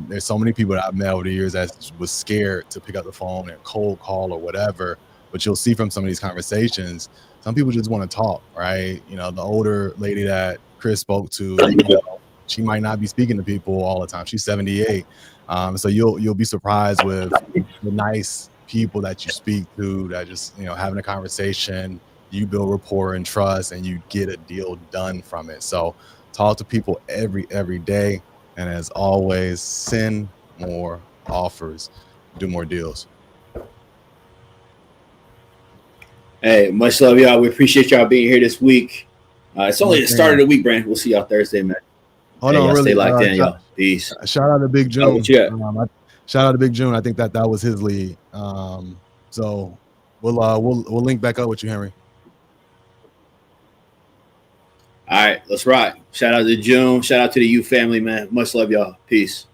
There's so many people that I've met over the years that was scared to pick up the phone and cold call or whatever. But you'll see from some of these conversations, some people just want to talk, right? The older lady that Chris spoke to, she might not be speaking to people all the time. She's 78. So you'll be surprised with the nice people that you speak to, that just, having a conversation, you build rapport and trust, and you get a deal done from it. So talk to people every day. And as always, send more offers, do more deals. Hey, much love, y'all. We appreciate y'all being here this week. It's only the start of the week, Brand. We'll see y'all Thursday, man. Oh, no, y'all really. Stay locked in, y'all. Peace. Shout out to Big June. Shout out to Big June. I think that was his lead. So we'll link back up with you, Henry. All right, let's rock. Shout out to June. Shout out to the U family, man. Much love, y'all. Peace.